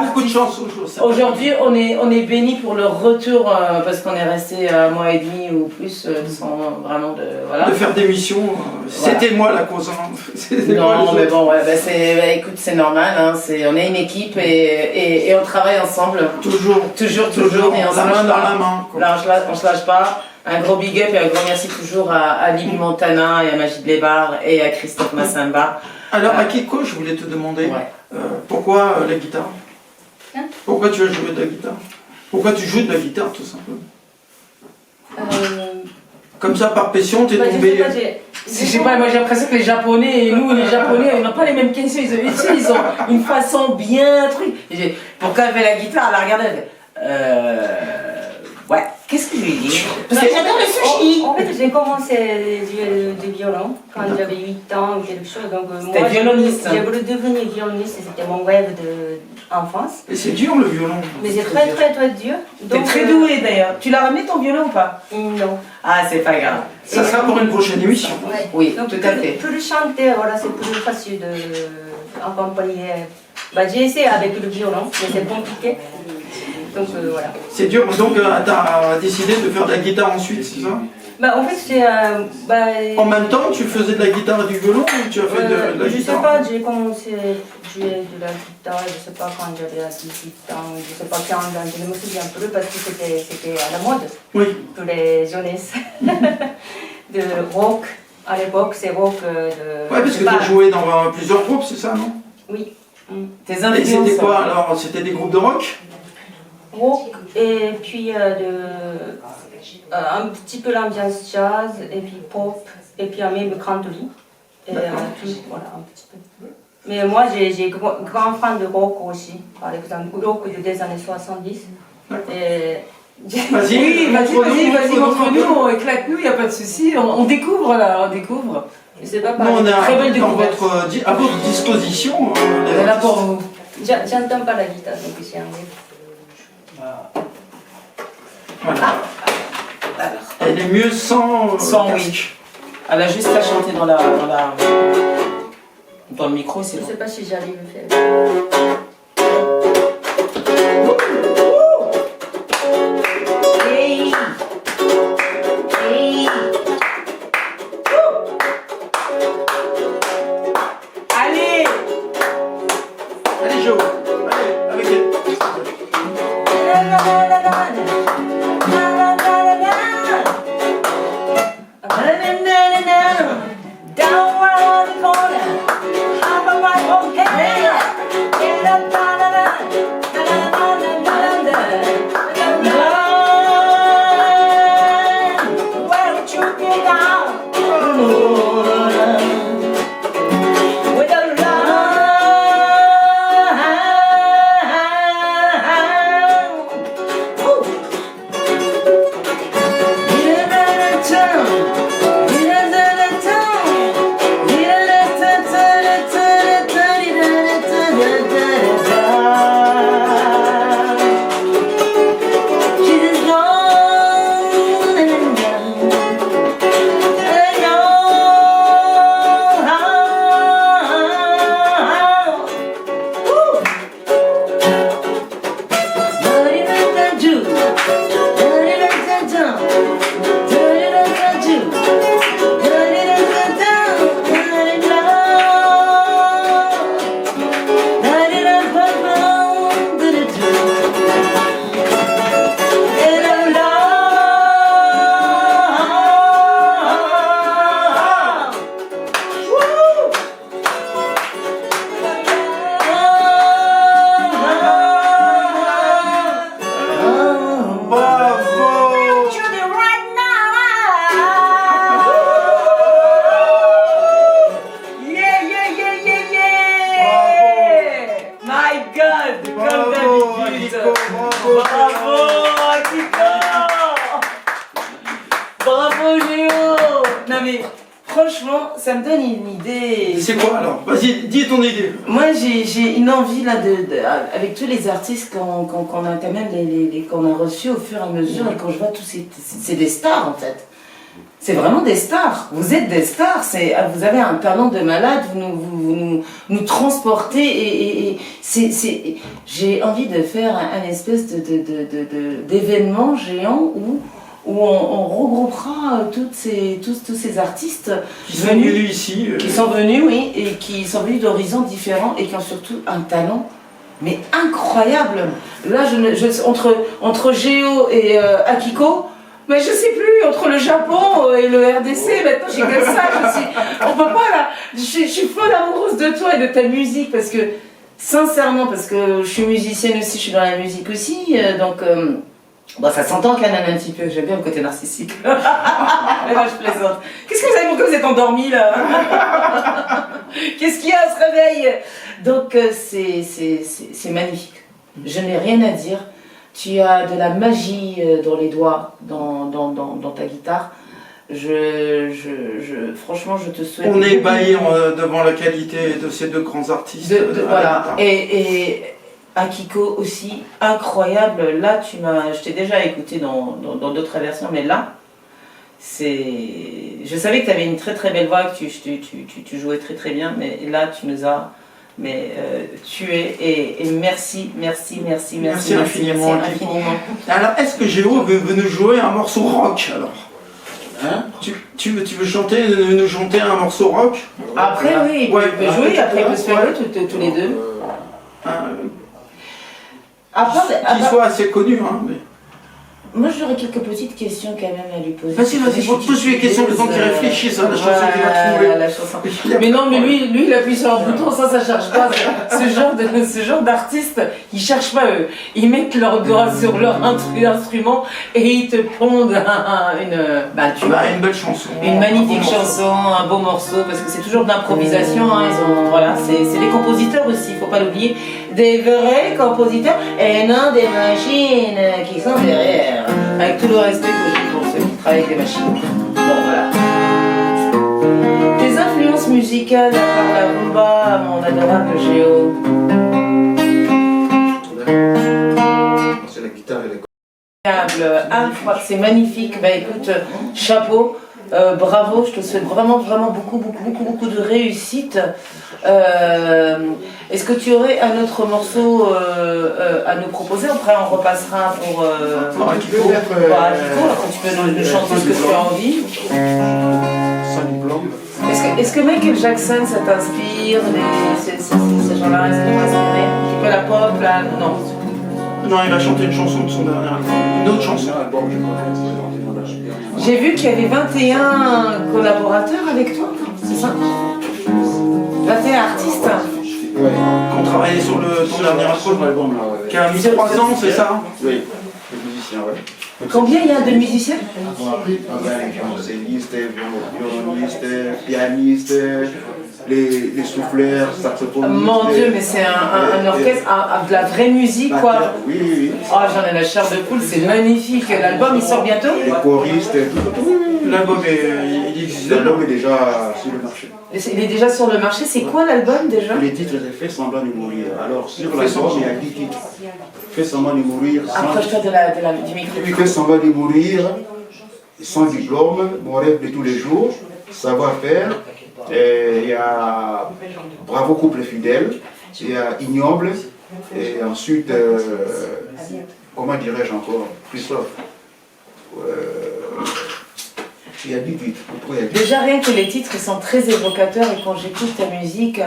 Speaker 2: beaucoup de chance
Speaker 1: aujourd'hui. On est béni pour le retour parce qu'on est resté un mois et demi ou plus sans vraiment de
Speaker 2: faire des missions. C'était moi la cause.
Speaker 1: Non, mais bon, écoute, c'est normal. Hein, on est une équipe et on travaille ensemble.
Speaker 2: Toujours.
Speaker 1: Et on
Speaker 2: la main dans la main.
Speaker 1: Là, on se lâche pas. Un gros big up et un grand merci toujours à Libby Montana et à Magid Lebar et à Christophe Massamba.
Speaker 2: Alors, Akiko, je voulais te demander, pourquoi la guitare? Pourquoi tu as joué de la guitare? Pourquoi tu joues de la guitare, tout simplement? Comme ça, par passion, t'es tombé...
Speaker 1: Je sais pas, moi j'ai l'impression que les Japonais, nous les Japonais, on n'a pas les mêmes questions, ils ont une façon bien truc. Pourquoi elle fait la guitare, elle la regarde, elle fait... Ouais, qu'est-ce que je lui dis? Parce que j'adore le sushi.
Speaker 4: En fait, j'ai commencé du violon quand j'avais 8 ans ou quelque chose. Donc,
Speaker 1: moi, violoniste.
Speaker 4: J'ai voulu devenir violoniste, c'était mon rêve d'enfance.
Speaker 2: Et c'est dur le violon.
Speaker 4: Mais c'est très dur.
Speaker 1: T'es très doué d'ailleurs. Tu l'as ramené ton violon ou pas?
Speaker 4: Non.
Speaker 1: Ah, c'est pas grave.
Speaker 2: Ça sera pour une prochaine émission.
Speaker 4: Ouais.
Speaker 1: Oui,
Speaker 4: donc,
Speaker 1: tout à fait.
Speaker 4: Plus chanter, voilà, c'est plus facile d'accompagner. J'ai essayé avec le violon, mais c'est compliqué. Donc voilà.
Speaker 2: C'est dur, donc tu as décidé de faire de la guitare ensuite, c'est ça?
Speaker 4: En fait, c'est...
Speaker 2: En même temps, tu faisais de la guitare et du violon ou tu as fait de la guitare?
Speaker 4: Je sais pas, j'ai commencé à jouer de la guitare, je sais pas quand j'avais 18 ans, je sais pas quand, je me souviens plus parce que c'était à la mode.
Speaker 2: Oui.
Speaker 4: Pour les jeunesses. De rock, à l'époque, c'est rock de...
Speaker 2: Ouais, parce que tu as joué dans plusieurs groupes, c'est ça, non?
Speaker 4: Oui.
Speaker 2: Et c'était quoi alors? C'était des groupes de rock?
Speaker 4: Rock et puis un petit peu l'ambiance jazz et puis pop et puis même country et tout, voilà un petit peu. Mais moi j'ai grand fan de rock aussi, par exemple rock des années 70. Et
Speaker 1: vas-y, montre-nous, éclate-nous, il n'y a pas de souci, on découvre là, on découvre.
Speaker 4: C'est pas
Speaker 2: pareil. On a
Speaker 1: très belle découverte.
Speaker 2: À votre disposition.
Speaker 1: On est là pour vous.
Speaker 4: J'entends pas la guitare donc c'est un
Speaker 2: voilà. Elle est mieux sans
Speaker 1: oui. Elle a juste à chanter dans le micro, c'est bon.
Speaker 4: Je sais pas si j'arrive à faire.
Speaker 1: Hey. Hey. Allez.
Speaker 2: Allez Jo, allez, avec elle.
Speaker 4: Down around the corner, I'm a right on camera.
Speaker 1: ça me donne une idée.
Speaker 2: C'est quoi alors? Vas-y, dis ton idée.
Speaker 1: Moi, j'ai une envie là avec tous les artistes qu'on a quand même qu'on a reçus au fur et à mesure, et quand je vois tous c'est des stars en fait. C'est vraiment des stars. Vous êtes des stars. Vous avez un talent de malade. Vous nous transportez et j'ai envie de faire un espèce d'événement géant où on regroupera tous ces artistes
Speaker 2: qui sont venus ici.
Speaker 1: Qui sont venus, oui, et qui sont venus d'horizons différents et qui ont surtout un talent mais incroyable. Là, entre Géo et Akiko, mais je sais plus, entre le Japon et le RDC, maintenant j'ai que ça, on peut pas là, je suis folle amoureuse de toi et de ta musique, parce que, sincèrement, parce que je suis musicienne aussi, je suis dans la musique aussi, donc, bon, ça s'entend quand même un petit peu, j'aime bien le côté narcissique. Mais moi je plaisante. Qu'est-ce que vous avez, pourquoi vous êtes endormis là? Qu'est-ce qu'il y a, on se réveille? Donc c'est magnifique, je n'ai rien à dire. Tu as de la magie dans les doigts, dans ta guitare. Franchement, je te souhaite...
Speaker 2: On est ébahis devant la qualité de ces deux grands artistes.
Speaker 1: Voilà. Et Akiko aussi, incroyable. Là, je t'ai déjà écouté dans d'autres versions, mais là, je savais que tu avais une très très belle voix, que tu jouais très très bien, mais là, tu nous as... tué et merci infiniment.
Speaker 2: Alors, est-ce que Géo veut nous jouer un morceau rock alors? Hein? Tu veux nous chanter un morceau rock?
Speaker 1: Après, oui, il peut jouer, après il peut se faire tous les deux.
Speaker 2: Qu'il soit assez connu, hein. Mais...
Speaker 1: Moi j'aurais quelques petites questions quand même à lui poser.
Speaker 2: Vas-y, pose les questions le temps qu'il réfléchisse à la chanson qu'il va trouver.
Speaker 1: La chanson. Mais non, mais lui il appuie sur un bouton, ça charge pas. Ce genre d'artistes, ils cherchent pas eux. Ils mettent leurs doigts sur leur instrument et ils te pondent une
Speaker 2: belle chanson.
Speaker 1: Une magnifique chanson, un beau morceau, parce que c'est toujours de l'improvisation. Hein, voilà, c'est des compositeurs aussi, il faut pas l'oublier. Des vrais compositeurs et non des machines qui sont derrière. Avec tout le respect que j'ai pour ceux qui travaillent avec les machines. Bon, voilà. Tes influences musicales à part la rumba, mon adorable Géo.
Speaker 3: C'est la guitare et les...
Speaker 1: C'est magnifique. Bah écoute, chapeau. Bravo, je te souhaite vraiment beaucoup de réussite. Est-ce que tu aurais un autre morceau à nous proposer? Après on repassera pour Akiko. Après tu peux nous chanter ce que tu as envie. Est-ce que Michael Jackson ça t'inspire? Ces gens-là, est-ce qu'ils t'ont inspiré? Un petit peu la pop là? Non.
Speaker 2: Non, il va chanter une chanson de son dernier album. Une autre chanson.
Speaker 1: J'ai vu qu'il y avait 21 collaborateurs avec toi, c'est ça? 21 artistes?
Speaker 3: Ouais.
Speaker 2: Qui ont travaillé sur ton dernier album, qui a mis 3 ans, c'est ça?
Speaker 3: Oui, les musiciens, ouais.
Speaker 1: Combien il y a de musiciens?
Speaker 3: Violonistes, violonistes, pianistes, les souffleurs, saxophonistes.
Speaker 1: Mon Dieu, mais c'est un orchestre, de la vraie musique, quoi.
Speaker 3: Oui.
Speaker 1: Oh, j'en ai la chair de poule, c'est magnifique. L'album, il sort bientôt?
Speaker 3: Les choristes, tout.
Speaker 2: L'album il existe.
Speaker 3: L'album est déjà sur le marché.
Speaker 1: Il est déjà sur le marché. C'est quoi l'album déjà?
Speaker 3: Les titres, c'est Fais semblant de mourir. Alors, sur l'album, il y a 10 titres. Fais semblant de mourir.
Speaker 1: Approche-toi du micro.
Speaker 3: Fais semblant de mourir, sans diplôme, mon rêve de tous les jours, savoir-faire. Il y a Bravo couple fidèle, il y a Ignoble, et ensuite, comment dirais-je encore, Christophe. Il y a 10 titres.
Speaker 1: Déjà rien que les titres ils sont très évocateurs et quand j'écoute ta musique...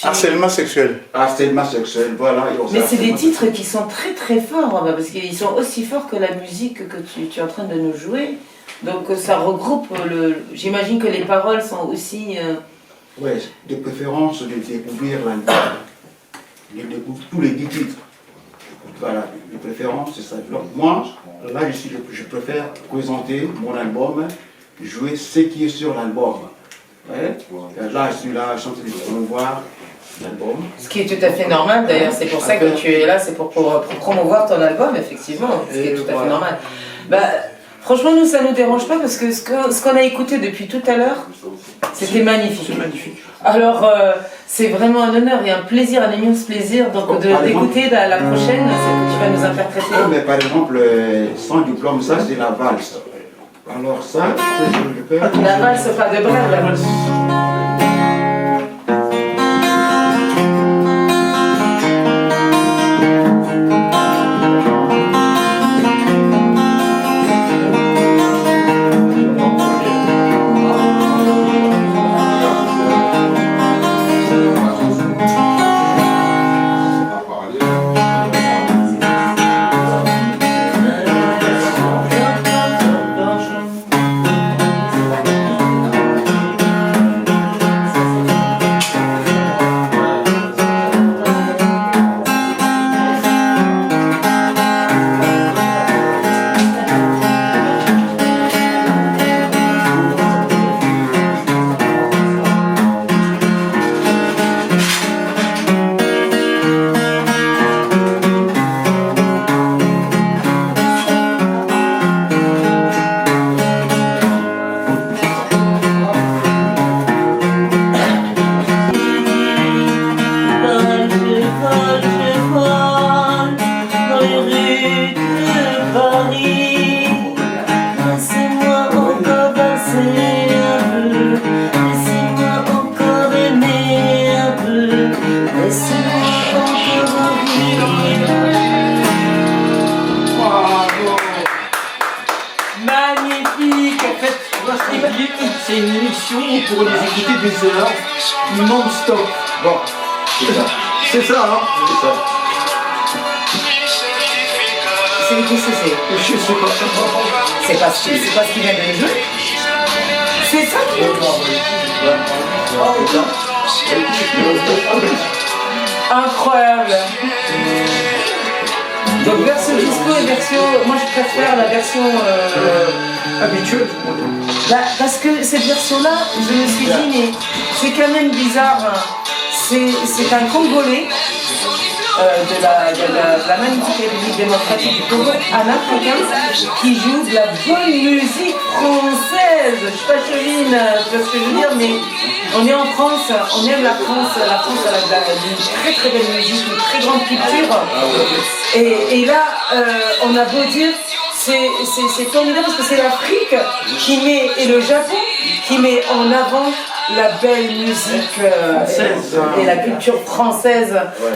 Speaker 7: Harcèlement sexuel.
Speaker 3: Harcèlement sexuel, voilà.
Speaker 1: Mais c'est des titres qui sont très très forts, parce qu'ils sont aussi forts que la musique que tu es en train de nous jouer. Donc ça regroupe, j'imagine que les paroles sont aussi...
Speaker 3: Oui, de préférence de découvrir l'album. Tous les 10 titres. Voilà, de préférence, c'est ça. Donc, moi, là, je préfère présenter mon album, jouer ce qui est sur l'album. Ouais. Là, je suis là, je suis en train de promouvoir l'album.
Speaker 1: Ce qui est tout à fait normal, d'ailleurs, c'est pour ça que tu es là, c'est pour promouvoir ton album, effectivement, ce qui est tout à fait normal. Bah, Franchement, nous, ça nous dérange pas parce que ce qu'on a écouté depuis tout à l'heure, c'était magnifique.
Speaker 2: C'est magnifique.
Speaker 1: Alors, c'est vraiment un honneur et un plaisir, un immense plaisir donc d'écouter la prochaine, celle que tu vas nous interpréter.
Speaker 3: Oh, mais par exemple, sans diplôme, ça c'est la valse. Alors ça, je peux...
Speaker 1: La valse, pas de brève, la valse.
Speaker 2: C'est une émission où on pourrait les écouter des heures, non-stop.
Speaker 3: Bon, c'est ça.
Speaker 2: C'est ça, hein?
Speaker 3: C'est ça.
Speaker 1: Qu'est-ce que c'est?
Speaker 2: Je sais pas.
Speaker 1: C'est pas ce qu'il vient de jouer. C'est ça qui est. Incroyable. Donc version disco et version... Moi je préfère la version
Speaker 2: habituelle.
Speaker 1: Parce que cette version-là, je me suis dit, mais c'est quand même bizarre. C'est un Congolais de la magnifique République démocratique du Congo, un Africain qui joue de la bonne musique française. Je suis pas chevine, tu vois ce que je veux dire, mais on est en France, on aime la France. La France a une très très belle musique, une très grande culture. Et là, on a beau dire, c'est formidable parce que c'est l'Afrique qui met, et le Japon qui met en avant la belle musique et la culture française.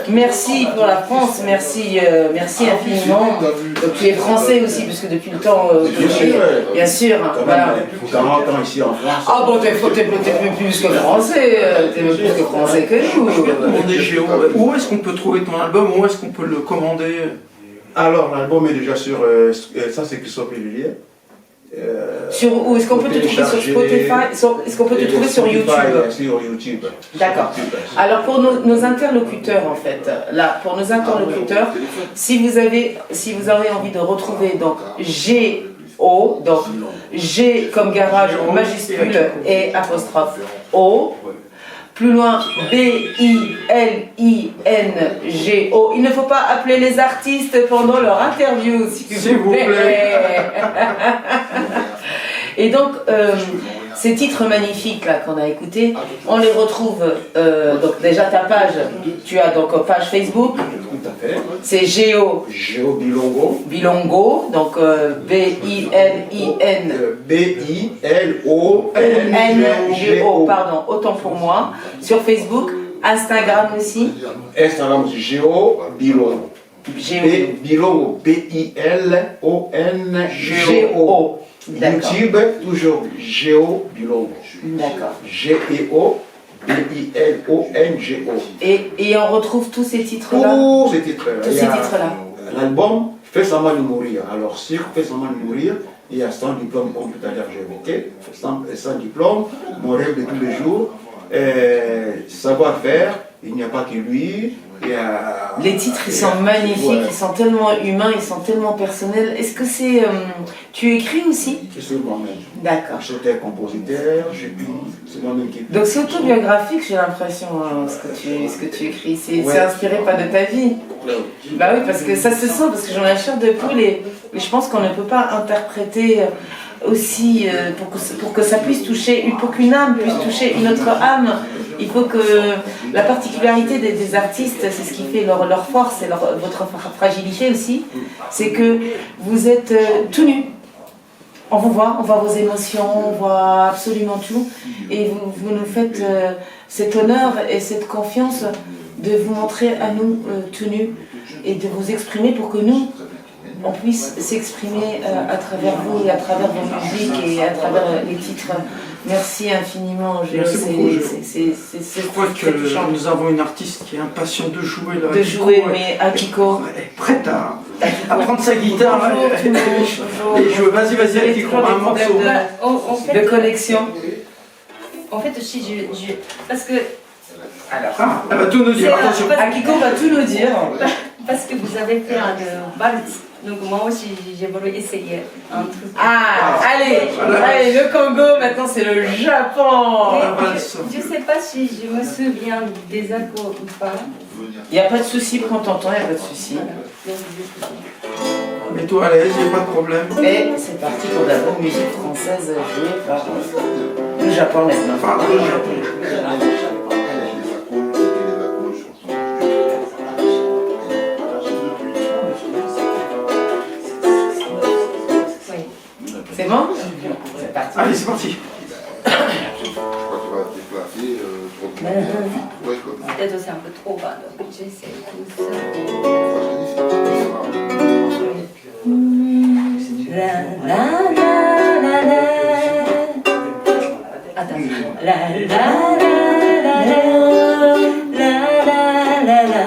Speaker 1: Merci pour la France, merci infiniment. Donc tu es français aussi, parce que depuis le temps, bien sûr. Voilà.
Speaker 3: Il faut 40 ans ici en France.
Speaker 1: Ah bon, t'es plus que français, t'es plus que français que nous.
Speaker 2: Demander Géo, où est-ce qu'on peut trouver ton album, où est-ce qu'on peut le commander?
Speaker 3: Alors l'album est déjà sur, ça c'est Christophe Lillier.
Speaker 1: Où est-ce qu'on peut te trouver sur Spotify? Est-ce qu'on peut te trouver sur YouTube?
Speaker 3: Sur YouTube.
Speaker 1: D'accord. Alors pour nos interlocuteurs en fait, là pour nos interlocuteurs, si vous avez envie de retrouver donc G-O, donc G comme garage en majuscule et apostrophe O. Plus loin, B-I-L-I-N-G-O. Il ne faut pas appeler les artistes pendant leur interview, s'il vous plaît. Et donc, ces titres magnifiques là qu'on a écoutés, on les retrouve, donc déjà ta page, tu as donc page Facebook.
Speaker 3: Tout à fait.
Speaker 1: C'est Géo
Speaker 3: Bilongo.
Speaker 1: Bilongo, donc B-I-L-I-N. B-I-L-O-N-G-O, pardon, autant pour moi. Sur Facebook, Instagram aussi.
Speaker 3: Instagram, Géo Bilongo. Bilongo, B-I-L-O-N-G-O. YouTube, toujours Géo Bilongo.
Speaker 1: D'accord.
Speaker 3: G-E-O. B-I-L-O-N-G-O.
Speaker 1: Et on retrouve tous ces titres-là.
Speaker 3: Tous ces titres-là.
Speaker 1: Tous ces titres-là.
Speaker 3: L'album Fais semblant de mourir. Alors, sur Fais semblant de mourir, il y a Sans diplôme, comme tout à l'heure j'ai évoqué. Sans diplôme, mon rêve de tous les jours. Savoir faire, il n'y a pas que lui.
Speaker 1: Les titres, ils sont magnifiques, ils sont tellement humains, ils sont tellement personnels. Est-ce que c'est... tu écris aussi?
Speaker 3: Je suis moi-même.
Speaker 1: D'accord.
Speaker 3: J'étais compositeur, j'écris, c'est moi-même qui...
Speaker 1: Donc c'est autobiographique, j'ai l'impression, hein, ce que tu écris. C'est inspiré pas de ta vie. Bah oui, parce que ça se sent, parce que j'en ai la chair de poule et je pense qu'on ne peut pas interpréter aussi, pour que ça puisse toucher, pour qu'une âme puisse toucher une autre âme. Il faut que la particularité des artistes, c'est ce qui fait leur force et votre fragilité aussi, c'est que vous êtes tout nu. On vous voit, on voit vos émotions, on voit absolument tout. Et vous nous faites cet honneur et cette confiance de vous montrer à nous tout nus et de vous exprimer pour que nous, on puisse s'exprimer à travers vous et à travers vos musiques et à travers les titres. Merci infiniment.
Speaker 2: Merci beaucoup. Je crois que nous avons une artiste qui est impatiente de jouer. Là,
Speaker 1: de jouer, oui, Akiko.
Speaker 2: Elle est prête à prendre sa guitare et jouer. Vas-y, Akiko, un morceau
Speaker 1: de collection.
Speaker 4: En fait, aussi, parce que...
Speaker 1: Alors,
Speaker 2: elle va tout nous dire, attention.
Speaker 1: Akiko va tout nous dire.
Speaker 4: Parce que vous avez fait un valse. Donc moi aussi, j'ai voulu essayer un truc.
Speaker 1: Ah, allez, le Congo, maintenant c'est le Japon.
Speaker 4: Je ne sais pas si je me souviens des accords ou pas.
Speaker 1: Il n'y a pas de souci, prends ton temps, il n'y a pas de souci.
Speaker 2: Mets-toi à l'aise, il n'y a pas de problème.
Speaker 1: Et c'est parti pour la bonne musique française jouée par le Japon maintenant.
Speaker 2: Enfin, le Japon.
Speaker 1: C'est bon? C'est parti.
Speaker 2: Allez, c'est parti.
Speaker 5: Je crois que tu vas te déplacer
Speaker 4: Peut-être c'est un peu trop bas, donc j'essaie tout ça. La la la la la. Attends. La la la la la. La la la la la.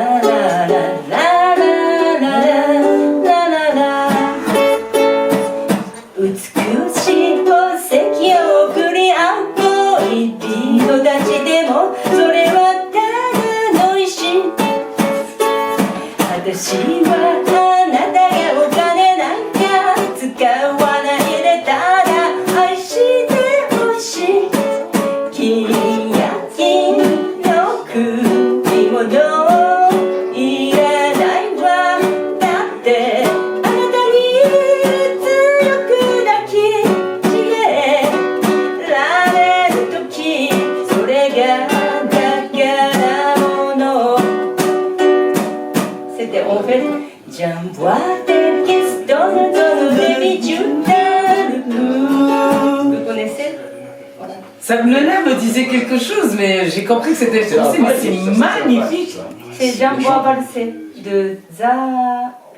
Speaker 1: Le nom me disait quelque chose, mais j'ai compris que c'était français, mais c'est magnifique.
Speaker 4: C'est Jean-Bois Valsé de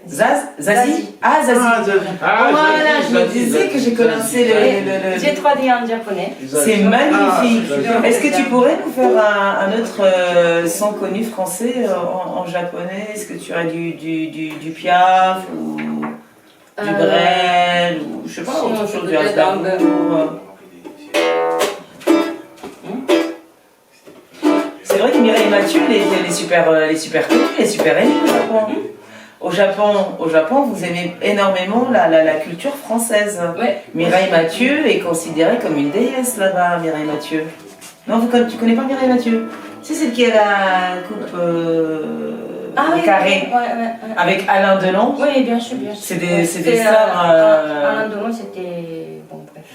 Speaker 1: Zazie. Ah, Zazie. Voilà, je me disais que j'ai commencé le...
Speaker 4: J'ai traduit en japonais.
Speaker 1: C'est magnifique. Est-ce que tu pourrais nous faire un autre son connu français en japonais? Est-ce que tu as du Piaf ou du Brel ou je sais pas, autre chose du Aznavour? C'est vrai que Mireille Mathieu, elle est super connue, elle est super aimée au Japon. Au Japon, vous aimez énormément la culture française.
Speaker 4: Ouais.
Speaker 1: Mireille Mathieu est considérée comme une déesse là-bas, Mireille Mathieu. Non, tu connais pas Mireille Mathieu? C'est celle qui a la coupe carrée.
Speaker 4: Ouais.
Speaker 1: Avec Alain Delon.
Speaker 4: Oui, bien sûr.
Speaker 1: C'est des stars.
Speaker 4: Alain Delon, c'était... Bon, bref.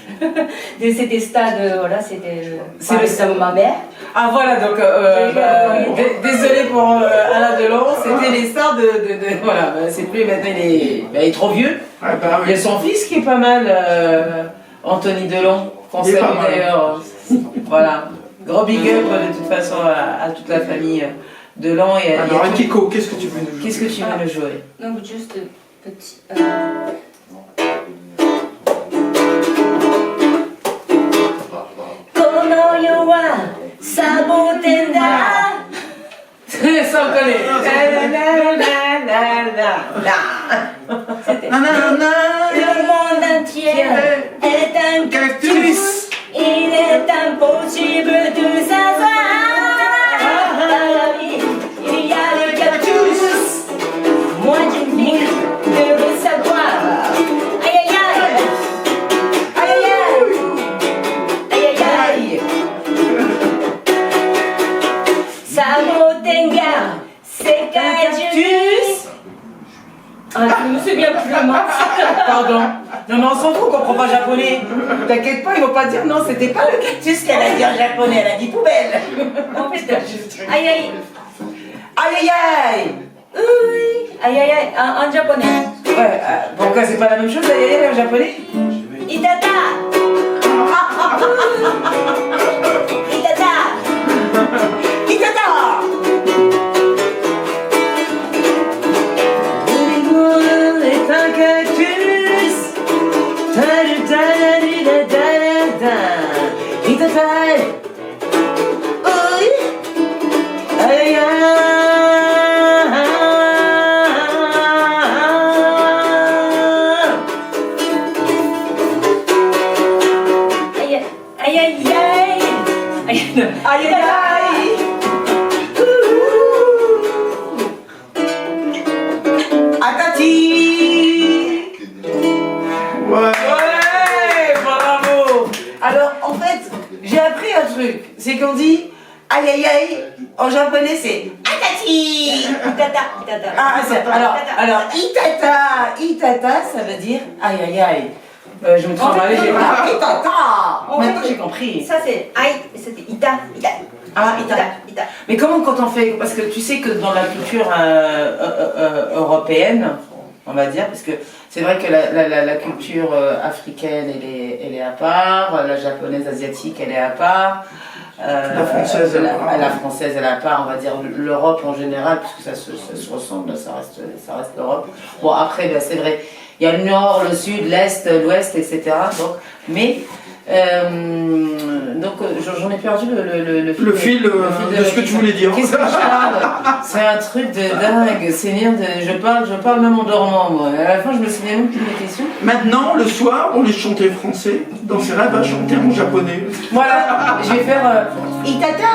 Speaker 4: C'était stade, voilà, c'était... C'est le stade de ma mère.
Speaker 1: Ah voilà, donc désolé pour Alain Delon, c'était les stars de voilà, c'est plus maintenant, il est trop vieux.
Speaker 2: Ah, bah, oui.
Speaker 1: Il y a son fils qui est pas mal, Anthony Delon, qu'on salue d'ailleurs. Voilà, gros big up de toute façon à toute la famille Delon.
Speaker 2: Alors Akiko, qu'est-ce que tu veux nous jouer?
Speaker 1: Qu'est-ce que tu veux nous jouer?
Speaker 4: Donc juste petit...
Speaker 1: Ça on connaît.
Speaker 4: Le monde entier est un cactus. Il est impossible de savoir. Il y a le cactus. Gengar, c'est cactus. Ah, je me souviens plus, moi.
Speaker 1: Pardon. Non mais on s'en fout, on comprend pas japonais. T'inquiète pas, ils vont pas dire non, c'était pas le cactus qu'elle a dit en japonais, elle a dit poubelle.
Speaker 4: En fait, aïe aïe.
Speaker 1: Aïe aïe aïe.
Speaker 4: Oui. Aïe aïe aïe, en japonais.
Speaker 1: Ouais, pourquoi c'est pas la même chose aïe aïe aïe en japonais?
Speaker 4: Itata. Itata.
Speaker 1: Itata. Hollywood est un cactus. Itata. Oui. Aïe aïe.
Speaker 4: Aïe aïe aïe. Aïe
Speaker 1: Aïe aïe aïe. Atati.
Speaker 2: Ouais.
Speaker 1: Ouais, bravo. Alors en fait, j'ai appris un truc, c'est qu'on dit aïe aïe aïe, en japonais c'est atati.
Speaker 4: Itata. Itata.
Speaker 1: Ah, alors itata, ça veut dire aïe aïe aïe. Je me trompe, j'ai pas. Itata. Maintenant j'ai compris.
Speaker 4: Ça c'est aïe, c'était ita.
Speaker 1: Ah, ita. Mais comment quand on fait, parce que tu sais que dans la culture européenne, on va dire, parce que c'est vrai que la culture africaine, elle est à part, la japonaise, asiatique, elle est à part.
Speaker 2: La française, elle est à part.
Speaker 1: La française, elle est à part, on va dire l'Europe en général, puisque ça se ressemble, ça reste l'Europe. Bon, après, ben, c'est vrai, il y a le nord, le sud, l'est, l'ouest, etc. Donc, mais, donc j'en ai perdu
Speaker 2: le fil de ce que tu voulais dire.
Speaker 1: Qu'est-ce que je parle? C'est un truc de dingue, Seigneur, je parle même en dormant, moi. À la fin, je me souviens même plus de mes questions.
Speaker 2: Maintenant, le soir, on les chantait français. Dans ses rêves, à chanter en japonais.
Speaker 1: Voilà, je vais faire Itata.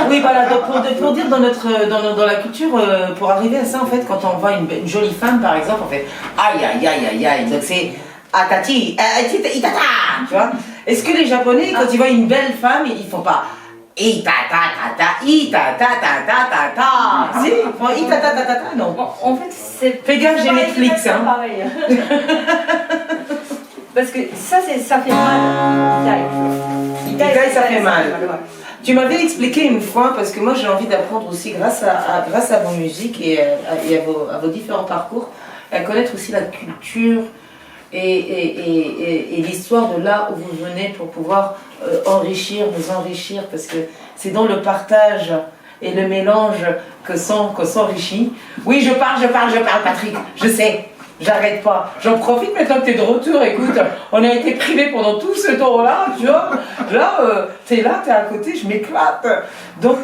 Speaker 1: Oui, voilà, donc pour dire dans la culture, pour arriver à ça, en fait, quand on voit une jolie femme, par exemple, on fait aïe aïe aïe aïe aïe. Donc c'est Atati, Itata, tu vois. Est-ce que les Japonais, quand ils voient une belle femme, ils font pas Itata, si, ils font Itata, non.
Speaker 4: En fait, c'est.
Speaker 1: Fais gaffe, j'ai Netflix, hein.
Speaker 4: Pareil. Parce que ça fait mal.
Speaker 1: Itaï, ça fait mal.
Speaker 4: Ouais.
Speaker 1: Tu m'avais expliqué une fois, parce que moi j'ai envie d'apprendre aussi grâce à vos musiques et à vos différents parcours, à connaître aussi la culture et l'histoire de là où vous venez pour pouvoir nous enrichir, parce que c'est dans le partage et le mélange qu'on s'enrichit. Oui, je parle, Patrick, je sais. J'arrête pas. J'en profite maintenant que tu es de retour. Écoute, on a été privés pendant tout ce temps-là, tu vois. Là, t'es à côté, je m'éclate. Donc,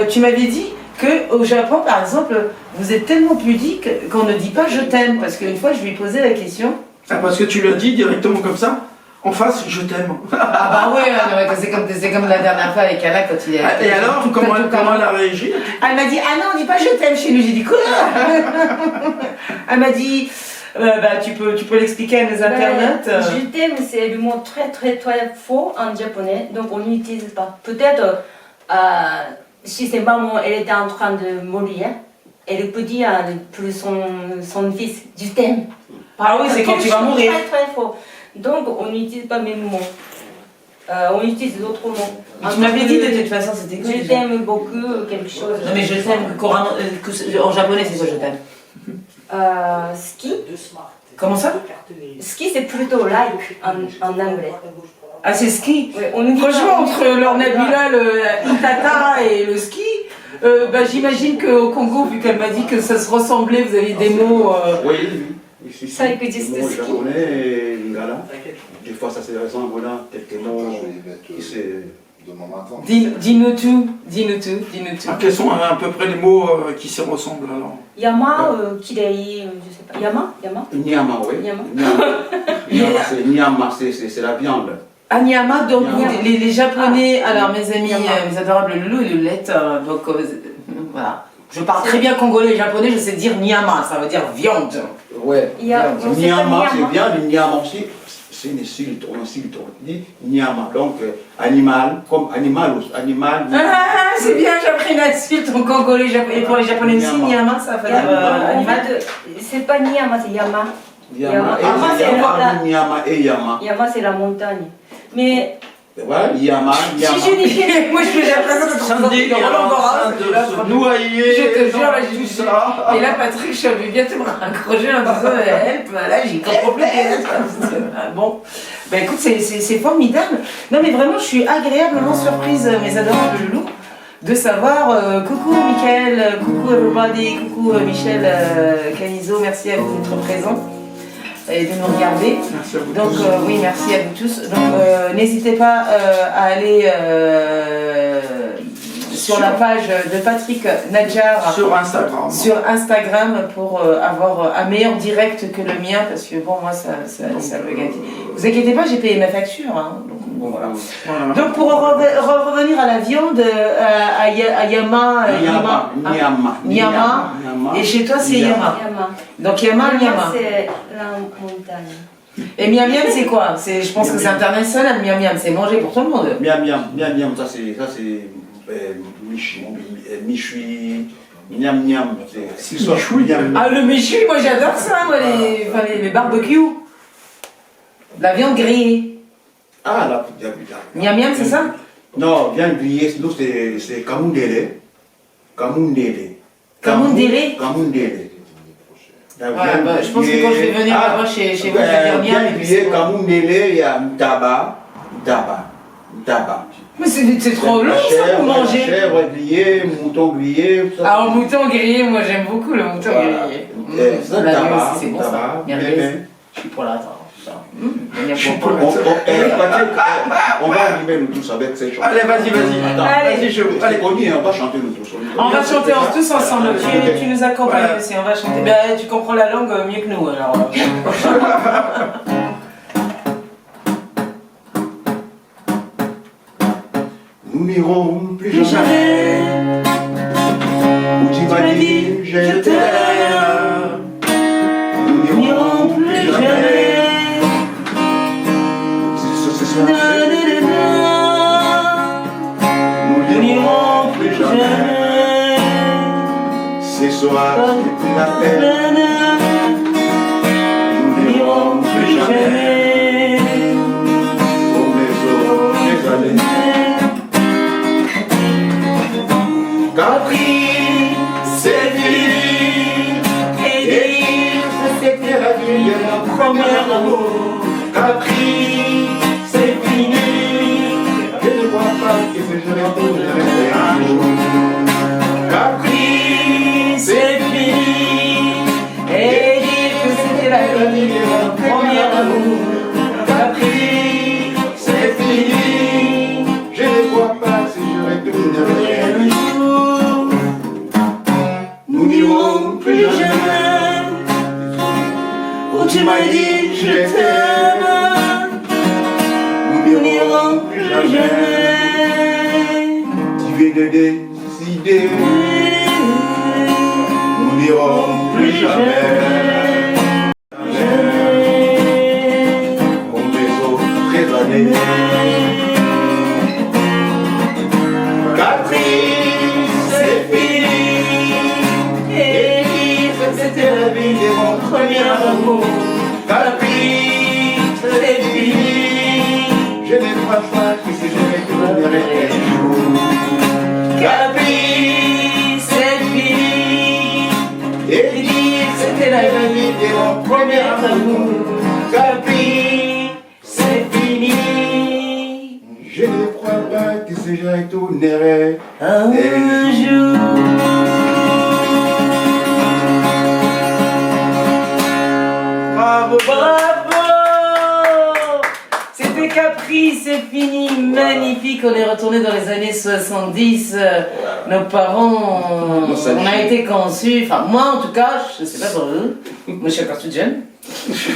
Speaker 1: tu m'avais dit qu'au Japon, par exemple, vous êtes tellement pudique qu'on ne dit pas je t'aime. Parce qu'une fois, je lui ai posé la question.
Speaker 2: Ah, parce que tu l'as dit directement comme ça? En face, je t'aime.
Speaker 1: Ah bah ouais, c'est comme la dernière fois avec Anna quand il a...
Speaker 2: Et alors, comment elle a réagi?
Speaker 1: Elle m'a dit, ah non, on dit pas je t'aime chez nous. J'ai dit, quoi? Elle m'a dit, tu peux l'expliquer à mes internautes.
Speaker 4: Je t'aime, c'est le mot très faux en japonais, donc on n'utilise pas. Peut-être, si c'est maman, elle était en train de mourir, elle peut dire pour son fils, je t'aime.
Speaker 1: Ah oui, c'est quand tu vas mourir.
Speaker 4: Très faux. Donc on n'utilise pas mes mots. On utilise d'autres mots.
Speaker 1: Tu m'avais dit de toute façon, c'était quoi?
Speaker 4: Je t'aime beaucoup, quelque chose.
Speaker 1: Non mais je t'aime, en japonais c'est quoi je t'aime?
Speaker 4: Ski.
Speaker 1: Comment ça?
Speaker 4: Ski c'est plutôt like en anglais.
Speaker 1: Ah c'est ski?
Speaker 4: Oui, on nous
Speaker 1: franchement entre leur Nabila, le Itata et le ski, j'imagine qu'au Congo, vu qu'elle m'a dit que ça se ressemblait, vous avez des mots...
Speaker 3: Oui. Ici,
Speaker 4: ça existe
Speaker 3: le mot
Speaker 4: ski.
Speaker 3: japonais et lingala. Des fois, ça se ressemble, voilà, quelques mots qui se...
Speaker 1: Dis-nous tout.
Speaker 2: Ah, quels sont à peu près les mots qui se ressemblent alors?
Speaker 4: Yama, kirei, je sais pas. Yama?
Speaker 3: Nyama, oui.
Speaker 4: Nyama.
Speaker 3: C'est la viande.
Speaker 1: Anyama, donc les Japonais, alors mes amis,
Speaker 4: Nyama.
Speaker 1: mes adorables Loulou et Loulette, donc voilà. Je parle très bien congolais et japonais, je sais dire Nyama, ça veut dire viande.
Speaker 3: Ouais.
Speaker 4: Nyama,
Speaker 3: Nyama, c'est bien, mais Nyama aussi, c'est une insulte, on dit Nyama, donc animal, comme animal, animal.
Speaker 1: Ah, c'est bien, j'ai appris une insulte en congolais et pour les japonais aussi, Nyama, ça veut dire
Speaker 4: En
Speaker 1: animal.
Speaker 4: fait, c'est pas Nyama, c'est Yama.
Speaker 3: Yama, Yama et Yama.
Speaker 4: Yama, c'est la montagne. Mais
Speaker 3: Voilà, Yama, Yama.
Speaker 4: si je dis
Speaker 1: Moi, j'ai l'impression de
Speaker 2: Sandy,
Speaker 1: se
Speaker 2: noyer,
Speaker 1: Je te jure, là,
Speaker 2: tout
Speaker 1: j'ai
Speaker 2: ça.
Speaker 1: Et là, Patrick, je vais bientôt me raccrocher en disant help, là, j'y comprends plus. Bon, ben écoute, c'est formidable. Non, mais vraiment, je suis agréablement surprise, mes adorables loulous, de savoir coucou Mickaël, coucou everybody, coucou Michel Canizo, merci à vous d'être présents et de nous regarder.
Speaker 2: Merci à vous
Speaker 1: Donc
Speaker 2: tous.
Speaker 1: oui, merci à vous tous. Donc n'hésitez pas à aller sur la page de Patrick Nadjar
Speaker 2: Sur Instagram.
Speaker 1: pour avoir un meilleur direct que le mien parce que bon moi ça me gâte. Vous inquiétez pas, j'ai payé ma facture. Hein, donc bon, voilà.
Speaker 2: Voilà.
Speaker 1: Donc pour revenir à la viande, à Yama, Nyama. Et chez toi c'est Yama.
Speaker 4: Yama.
Speaker 1: Donc Yama, Nyama.
Speaker 4: C'est la montagne.
Speaker 1: Et miam miam c'est quoi? Je pense que c'est international, miam miam, c'est manger pour tout le monde.
Speaker 3: Miam, ça c'est Michui, Miam Miam, c'est Miam.
Speaker 1: Ah le méchoui, moi j'adore ça, moi, les barbecues. La viande grillée.
Speaker 3: Ah là,
Speaker 1: Miam miam c'est ça?
Speaker 3: Non, viande grillée, nous c'est Kamundele.
Speaker 1: Kamundele?
Speaker 3: Ouais,
Speaker 1: bah, je pense que quand je vais venir là-bas chez vous, je vais dire miam.
Speaker 3: Viande grillée, Kamundele, il y a Daba.
Speaker 1: Mais c'est trop long ça pour manger.
Speaker 3: Chèvre grillée, mouton grillé.
Speaker 1: Ah, au mouton grillé, moi j'aime beaucoup le mouton grillé.
Speaker 3: Ça,
Speaker 1: La
Speaker 3: tabac,
Speaker 1: viande aussi, c'est bon ça.
Speaker 3: tabac,
Speaker 1: Merguez.
Speaker 3: mais-
Speaker 1: Je suis pour la attends.
Speaker 3: On va animer nous tous avec ces chansons.
Speaker 2: Allez, vas-y.
Speaker 3: Attends,
Speaker 1: Allez.
Speaker 2: Vas-y, je vous.
Speaker 3: C'est
Speaker 2: Allez.
Speaker 3: connu, on va chanter nous tous.
Speaker 1: On va chanter tous ensemble. Tu nous accompagnes
Speaker 2: Voilà.
Speaker 1: aussi, on va chanter. Ben, tu comprends la langue mieux que nous alors.
Speaker 3: Nous n'irons plus jamais où tu m'as dit je t'aime. Nous n'irons plus jamais. Ce soir, nous n'irons plus jamais. Ce soir, c'est plus la peine. Nous n'irons plus jamais. Comme les autres années. Capri, c'est fini. Et c'était la vie de mon premier amour. Capri, c'est fini. Je ne crois pas que je retournerai un jour. Capri, c'est fini.
Speaker 1: Et dire que c'était la vie de mon premier amour.
Speaker 3: Capri, c'est fini. Je ne crois pas que je retournerai un jour. Nous n'irons plus jamais où tu m'as dit je t'aime. Nous n'irons plus jamais. Tu viens de décider. Nous n'irons plus jamais. Comme les autres années. Capri, c'est fini. Et c'était la vie de mon premier amour. Capri, c'est fini. Je ne crois pas que si je retournerai un jour. Capri, c'est fini. Et c'était la vie de mon premier amour. Capri, c'est fini. Je ne crois pas que si je retournerai
Speaker 1: Un jour.
Speaker 2: Bravo.
Speaker 1: C'était Capri, c'est fini, magnifique. On est retourné dans les années 70. Nos parents, on a été conçus. Enfin, moi en tout cas, je sais pas pour eux. Moi, je suis encore toute jeune.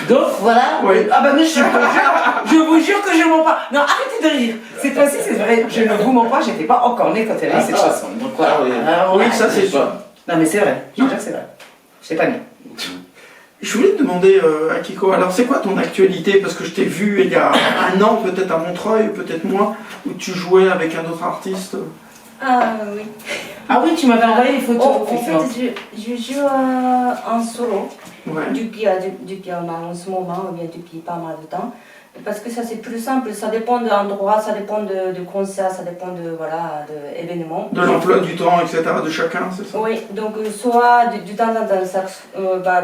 Speaker 1: Donc voilà.
Speaker 2: Oui.
Speaker 1: Ah bah mais je vous jure que je mens pas. Non, arrêtez de rire. Cette fois-ci, c'est vrai. Je ne vous mens pas. J'étais pas encore née quand elle a eu cette chanson. Donc voilà.
Speaker 3: Ah oui.
Speaker 1: Alors,
Speaker 2: Oui,
Speaker 1: arrêtez.
Speaker 2: ça c'est pas.
Speaker 1: Non mais c'est vrai. Je veux dire que c'est vrai. Je sais pas née.
Speaker 2: Je voulais te demander, Akiko, alors c'est quoi ton actualité? Parce que je t'ai vu il y a un an, peut-être à Montreuil, peut-être moins, où tu jouais avec un autre artiste.
Speaker 4: Ah oui.
Speaker 1: Ah oui, tu m'avais envoyé les photos.
Speaker 4: En fait, je joue en solo
Speaker 2: Ouais.
Speaker 4: depuis en ce moment, ou bien depuis pas mal de temps. Parce que ça c'est plus simple, ça dépend de l'endroit, ça dépend de concert, ça dépend de événements.
Speaker 2: De l'emploi du temps, etc. de chacun, c'est ça?
Speaker 4: Oui, donc soit du temps en temps,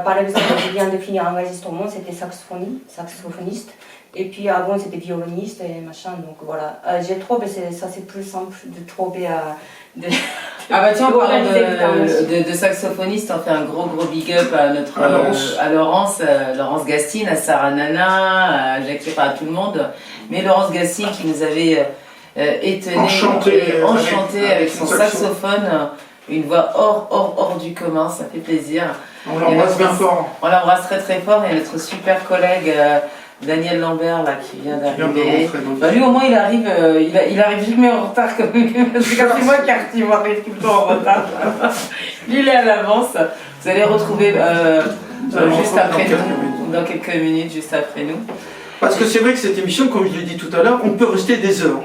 Speaker 4: par exemple, je viens de finir un enregistrement, c'était saxophoniste, et puis avant c'était violoniste et machin, donc voilà. J'ai trouvé, ça c'est plus simple de trouver
Speaker 1: Ah bah tiens, en parlant
Speaker 4: organiser
Speaker 1: de saxophoniste, on fait un gros big up à notre à Laurence Gastine, à Sarah Nana, à Jacques, à tout le monde. Mais Laurence Gastine qui nous avait étonné, enchanté avec son saxophone, une voix hors du commun, ça fait plaisir.
Speaker 2: On l'embrasse bien fort.
Speaker 1: On l'embrasse très très fort, et notre super collègue Daniel Lambert là qui vient d'arriver. Bah, lui au moins il arrive jamais en retard comme c'est comme moi qui arrive tout le temps en retard. Lui il est à l'avance. Vous allez retrouver juste après nous, dans quelques minutes, juste après nous.
Speaker 2: Parce que c'est vrai que cette émission, comme je l'ai dit tout à l'heure, on peut rester des heures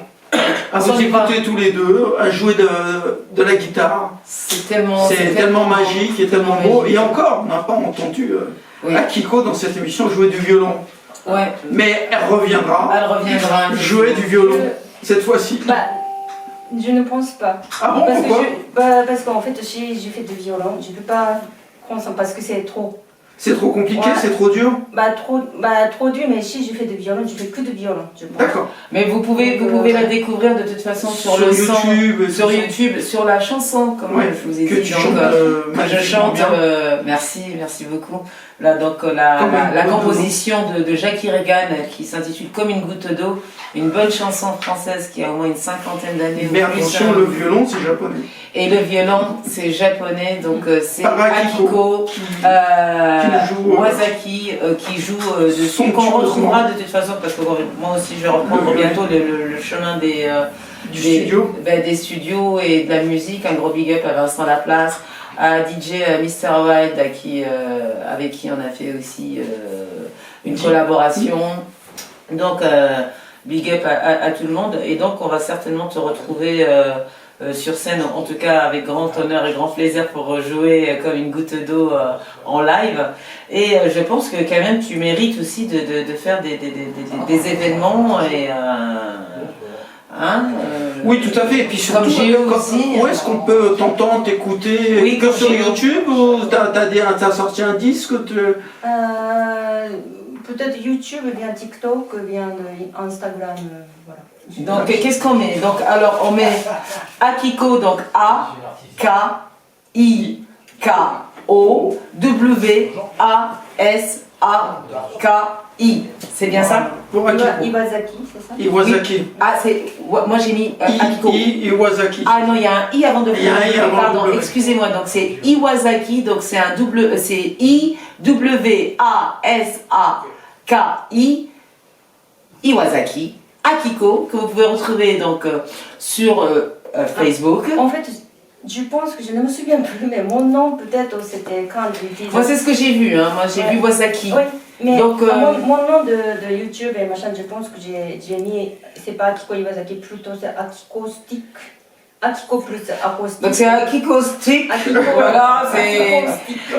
Speaker 2: à vous écouter tous les deux, à jouer de la guitare. C'est tellement magique et tellement beau. Et encore, on n'a pas entendu Akiko dans cette émission jouer du violon.
Speaker 1: Ouais.
Speaker 2: Mais elle reviendra jouer du violon, cette fois-ci.
Speaker 4: Je ne pense pas.
Speaker 2: Ah bon, pourquoi?
Speaker 4: Parce qu'en fait, j'ai fait du violon, je ne peux pas concentrer parce que c'est trop.
Speaker 2: C'est trop compliqué, c'est trop dur?
Speaker 4: Trop dur, mais si je fais du violon, je fais que du violon, je pense.
Speaker 2: D'accord.
Speaker 1: Mais vous pouvez la découvrir de toute façon sur YouTube, sur la chanson, comme je vous ai dit. Je chante, merci beaucoup. Là, donc la composition de Jackie Regan qui s'intitule Comme une goutte d'eau, une bonne chanson française qui a au moins une cinquantaine d'années.
Speaker 2: Mais attention, le violon c'est japonais.
Speaker 1: Et le violon c'est japonais, donc c'est
Speaker 2: Akiko
Speaker 1: Wazaki qui joue dessus, qu'on retrouvera de toute façon, parce que moi aussi je vais reprendre bientôt le chemin des studios et de la musique. Un gros big up à Vincent Laplace, à DJ Mr. Wild avec qui on a fait aussi une collaboration. Donc big up à tout le monde, et donc on va certainement te retrouver sur scène, en tout cas avec grand honneur et grand plaisir, pour jouer comme une goutte d'eau en live. Et je pense que quand même tu mérites aussi de faire des événements et
Speaker 2: oui, tout à fait. Et puis surtout, où est-ce qu'on peut t'entendre, t'écouter?
Speaker 1: Oui,
Speaker 2: que sur YouTube, ou t'as sorti un disque?
Speaker 4: Peut-être YouTube, bien TikTok, bien Instagram, voilà.
Speaker 1: Donc qu'est-ce qu'on met? Donc alors on met Akiko, donc A-K-I-K-O-W-A-S-A-K-I. C'est bien ça?
Speaker 4: Iwasaki, c'est ça?
Speaker 2: Iwasaki.
Speaker 1: Oui. Ah, moi j'ai mis Akiko.
Speaker 2: Iwasaki.
Speaker 1: Ah non, il y a un I avant de
Speaker 2: Il y a un I avant.
Speaker 1: Pardon, excusez-moi. Donc c'est Iwasaki, donc c'est un double, c'est I-W-A-S-A-K-I. Iwasaki. Akiko, que vous pouvez retrouver donc sur Facebook.
Speaker 4: En fait, je pense que je ne me souviens plus, mais mon nom peut-être c'était quand j'utilise.
Speaker 1: Moi c'est ce que j'ai vu, hein. Moi j'ai vu Wasaki.
Speaker 4: Oui, mais
Speaker 1: donc,
Speaker 4: mon nom de YouTube et machin, je pense que j'ai mis, c'est pas Akiko Iwasaki, plutôt c'est Akiko Stick. Akiko plus acoustique.
Speaker 1: Donc c'est Akiko Stick. Voilà,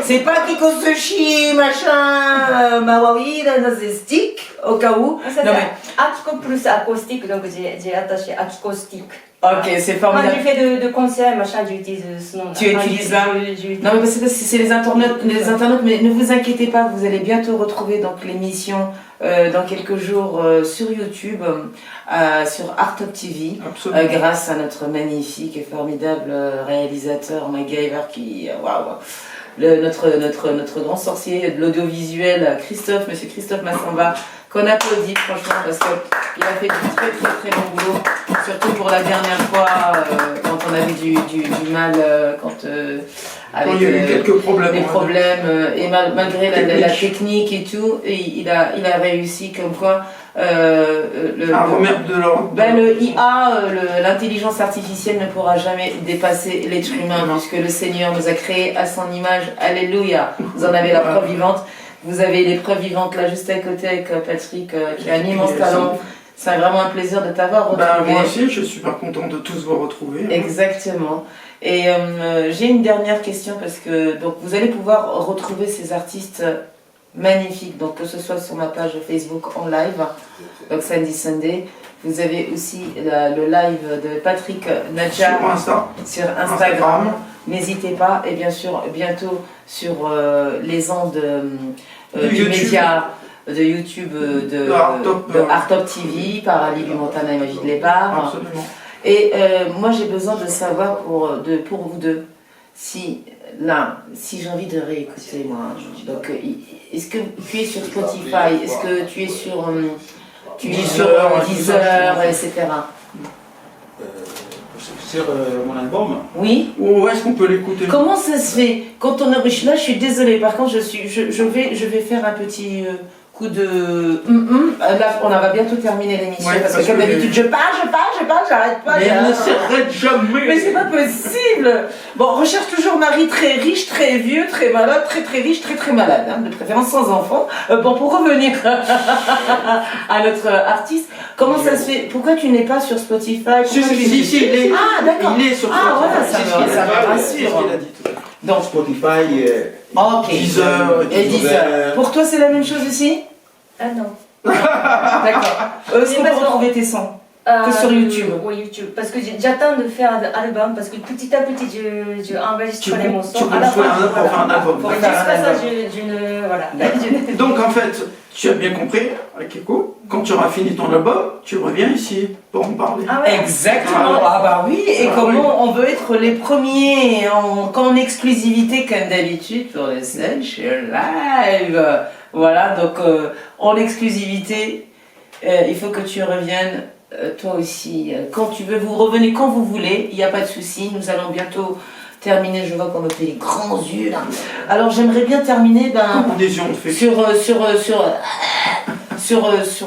Speaker 1: c'est pas Akiko Sushi, machin, Mawawi, c'est Stick, au cas où.
Speaker 4: C'est Akiko plus acoustique, donc j'ai attaché Akiko Stick.
Speaker 1: Ok, c'est formidable.
Speaker 4: Quand j'ai fait de concerts, machin, j'utilise ce nom.
Speaker 1: Tu utilises ça? Non, mais c'est les internautes, mais ne vous inquiétez pas, vous allez bientôt retrouver donc l'émission dans quelques jours sur YouTube, sur Art Top TV, grâce à notre magnifique et formidable réalisateur MacGyver qui, waouh, notre grand sorcier de l'audiovisuel, Monsieur Christophe Massamba, qu'on applaudit franchement parce qu'il a fait du très bon boulot, surtout pour la dernière fois quand on avait du mal, avec
Speaker 2: il y a eu quelques problèmes,
Speaker 1: et malgré la technique et tout, et il a réussi comme quoi le IA, l'intelligence artificielle ne pourra jamais dépasser l'être humain, puisque le Seigneur nous a créés à son image. Alléluia, vous en avez la preuve vivante. Vous avez les preuves vivantes là juste à côté avec Patrick qui a un immense talent. C'est vraiment un plaisir de t'avoir retrouvé.
Speaker 2: Moi aussi, je suis super content de tous vous retrouver.
Speaker 1: Exactement. Et j'ai une dernière question parce que donc, vous allez pouvoir retrouver ces artistes magnifiques, donc que ce soit sur ma page Facebook en live, donc Sandy Sunday. Vous avez aussi le live de Patrick Nadjar sur Instagram. N'hésitez pas. Et bien sûr, bientôt sur les ondes du média de YouTube de Art Top TV par Libby Montana et Magie de Lébar.
Speaker 2: Absolument.
Speaker 1: Et moi j'ai besoin de savoir pour vous deux si j'ai envie de réécouter moi. Donc est-ce que tu es sur Spotify? Est-ce que tu es sur Deezer, etc.
Speaker 3: Sur mon album.
Speaker 1: Oui.
Speaker 2: Où est-ce qu'on peut l'écouter?
Speaker 1: Comment ça se fait quand on est là? Je suis désolée. Par contre, je vais faire un petit coup de. Là, on va bientôt terminer l'émission parce que comme d'habitude, je parle, j'arrête pas.
Speaker 2: Mais elle ne s'arrête jamais.
Speaker 1: Mais c'est pas possible. Bon, on recherche toujours mari très riche, très vieux, très malade, très riche, très malade, hein, de préférence sans enfant. Bon, pour revenir à notre artiste, comment ça se fait? Pourquoi tu n'es pas sur Spotify?
Speaker 2: Si, il est.
Speaker 1: Ah, d'accord.
Speaker 2: Il est sur Spotify.
Speaker 1: Ah, voilà, ça me rassure.
Speaker 3: Donc Spotify,
Speaker 1: ok.
Speaker 2: Deezer.
Speaker 1: Pour toi, c'est la même chose aussi?
Speaker 4: Ah non.
Speaker 1: D'accord. Est-ce qu'on peut retrouver tes sons? Que sur YouTube?
Speaker 4: Oui, YouTube. Parce que j'attends de faire un album, parce que petit à petit, je enregistre les morceaux.
Speaker 2: Tu peux faire un album.
Speaker 4: Jusqu'à ça, voilà.
Speaker 2: Donc en fait, tu as bien compris, Akiko, quand tu auras fini ton album, tu reviens ici pour en parler.
Speaker 4: Ah ouais.
Speaker 1: Exactement. Ah bah oui, et comment on veut être les premiers en exclusivité comme d'habitude pour le Essential Live. Voilà, donc en exclusivité, il faut que tu reviennes toi aussi. Quand tu veux, vous revenez quand vous voulez, il n'y a pas de souci. Nous allons bientôt terminer. Je vois qu'on me fait les grands yeux là. Alors j'aimerais bien terminer sur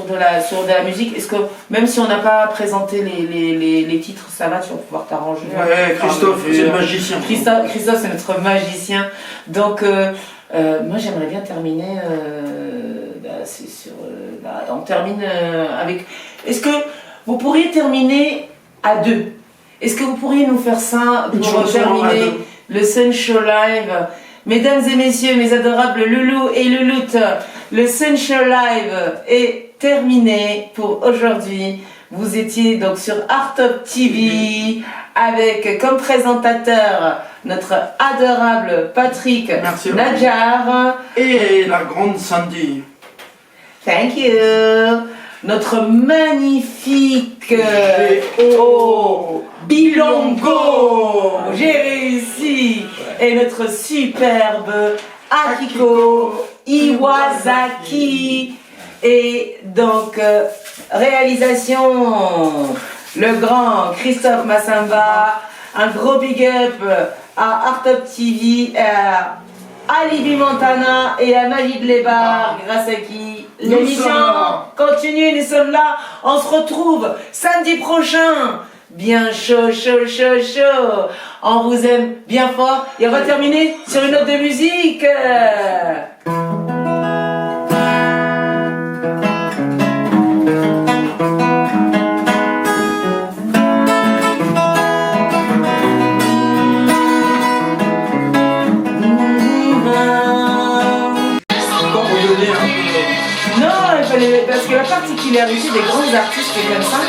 Speaker 1: de la musique. Est-ce que même si on n'a pas présenté les titres, ça va, tu vas pouvoir t'arranger?
Speaker 2: Ouais, Christophe, c'est le magicien.
Speaker 1: Christophe, c'est notre magicien. Donc moi j'aimerais bien terminer. On termine avec. Est-ce que vous pourriez terminer à deux? Est-ce que vous pourriez nous faire ça pour terminer le Sun Show Live? Mesdames et messieurs, mes adorables Loulou et Louloute, le Sun Show Live est terminé pour aujourd'hui. Vous étiez donc sur Art Top TV avec comme présentateur notre adorable Patrick Nadjar
Speaker 2: et la grande Sandy.
Speaker 1: Thank you. Notre magnifique Bilongo, j'ai réussi. Et notre superbe Akiko Iwasaki. Et donc, réalisation, le grand Christophe Massamba. Un gros big up à Art Top TV, à Libby Montana et à Magie de Lébar, grâce à qui l'émission continue, nous sommes là. On se retrouve samedi prochain. Bien chaud. On vous aime bien fort. Et on va terminer sur une note de musique. Parce que la particularité des grands artistes comme ça,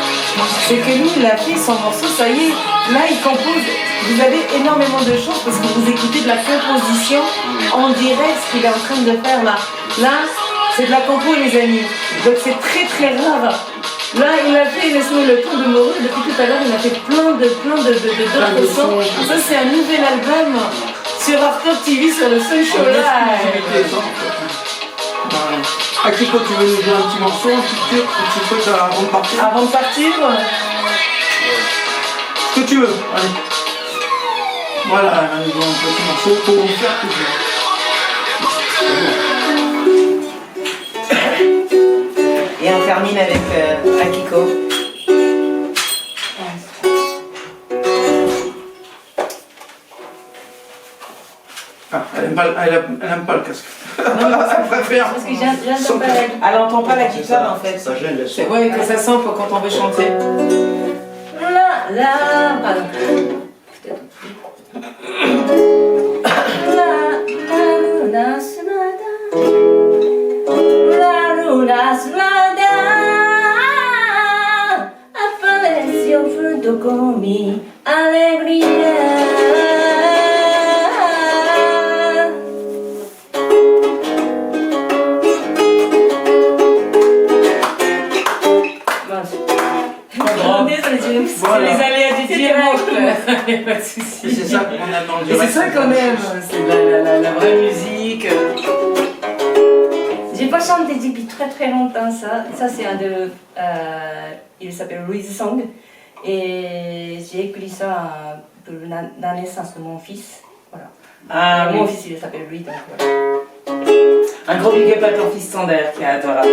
Speaker 1: c'est que lui, il a fait son morceau, ça y est, là il compose. Vous avez énormément de chance parce que vous écoutez de la composition en direct, ce qu'il est en train de faire là. Là, c'est de la compo, les amis. Donc c'est très rare. Là, il a fait, laisse-moi le temps de mourir. Depuis tout à l'heure, il a fait plein d'autres sons. Ça, c'est un nouvel album sur Art Top TV sur le Sun Show Live.
Speaker 2: Akiko, tu veux nous jouer un petit morceau, un petit truc avant de partir?
Speaker 1: Avant de partir?
Speaker 2: Ce que tu veux, allez. Voilà, elle va nous jouer un petit morceau pour nous faire plaisir.
Speaker 1: Et on termine avec Akiko.
Speaker 2: Ah, elle aime pas le casque.
Speaker 1: Non, mais
Speaker 2: Elle préfère.
Speaker 4: Parce que j'entends pas la guitare.
Speaker 1: elle n'entend pas la guitare en fait.
Speaker 3: Ça gêne les sons.
Speaker 1: C'est ouais, que ça sent quand on veut chanter.
Speaker 4: Pardon. La luna slada apareció junto con mi alegría. Désolée, c'est
Speaker 2: Voilà.
Speaker 1: les aléas du direct. Pas de soucis.
Speaker 2: C'est ça qu'on aime dans le
Speaker 1: Et
Speaker 2: direct.
Speaker 1: c'est ça qu'on aime, c'est la vraie musique.
Speaker 4: J'ai pas chanté depuis très très longtemps ça. Ça c'est un de... il s'appelle Louise Song. Et j'ai écrit ça pour la naissance de mon fils. Voilà.
Speaker 1: Ah,
Speaker 4: Mon
Speaker 1: oui.
Speaker 4: fils il s'appelle Louis, donc voilà.
Speaker 1: Un gros big up à ton fils Sander qui est adorable.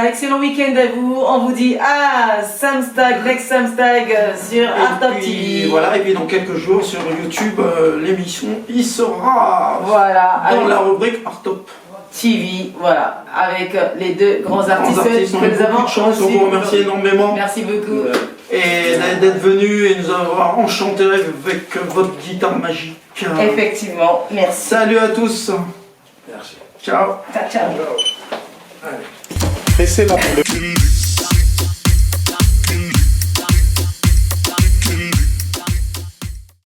Speaker 1: Excellent week-end à vous. On vous dit à Samstag, next Samstag sur Art Top TV.
Speaker 2: Voilà, et puis dans quelques jours sur YouTube, l'émission y sera
Speaker 1: voilà,
Speaker 2: dans la rubrique Art Top
Speaker 1: TV. Voilà, avec les deux grands artistes
Speaker 2: on
Speaker 1: que
Speaker 2: a
Speaker 1: nous
Speaker 2: beaucoup
Speaker 1: avons.
Speaker 2: de chance, on vous remercie énormément.
Speaker 1: Merci beaucoup.
Speaker 2: Et d'être venu et nous avoir enchanté avec votre guitare magique.
Speaker 1: Effectivement, merci.
Speaker 2: Salut à tous.
Speaker 3: Merci.
Speaker 2: Ciao.
Speaker 1: Ciao, ciao.
Speaker 7: Laissez-la.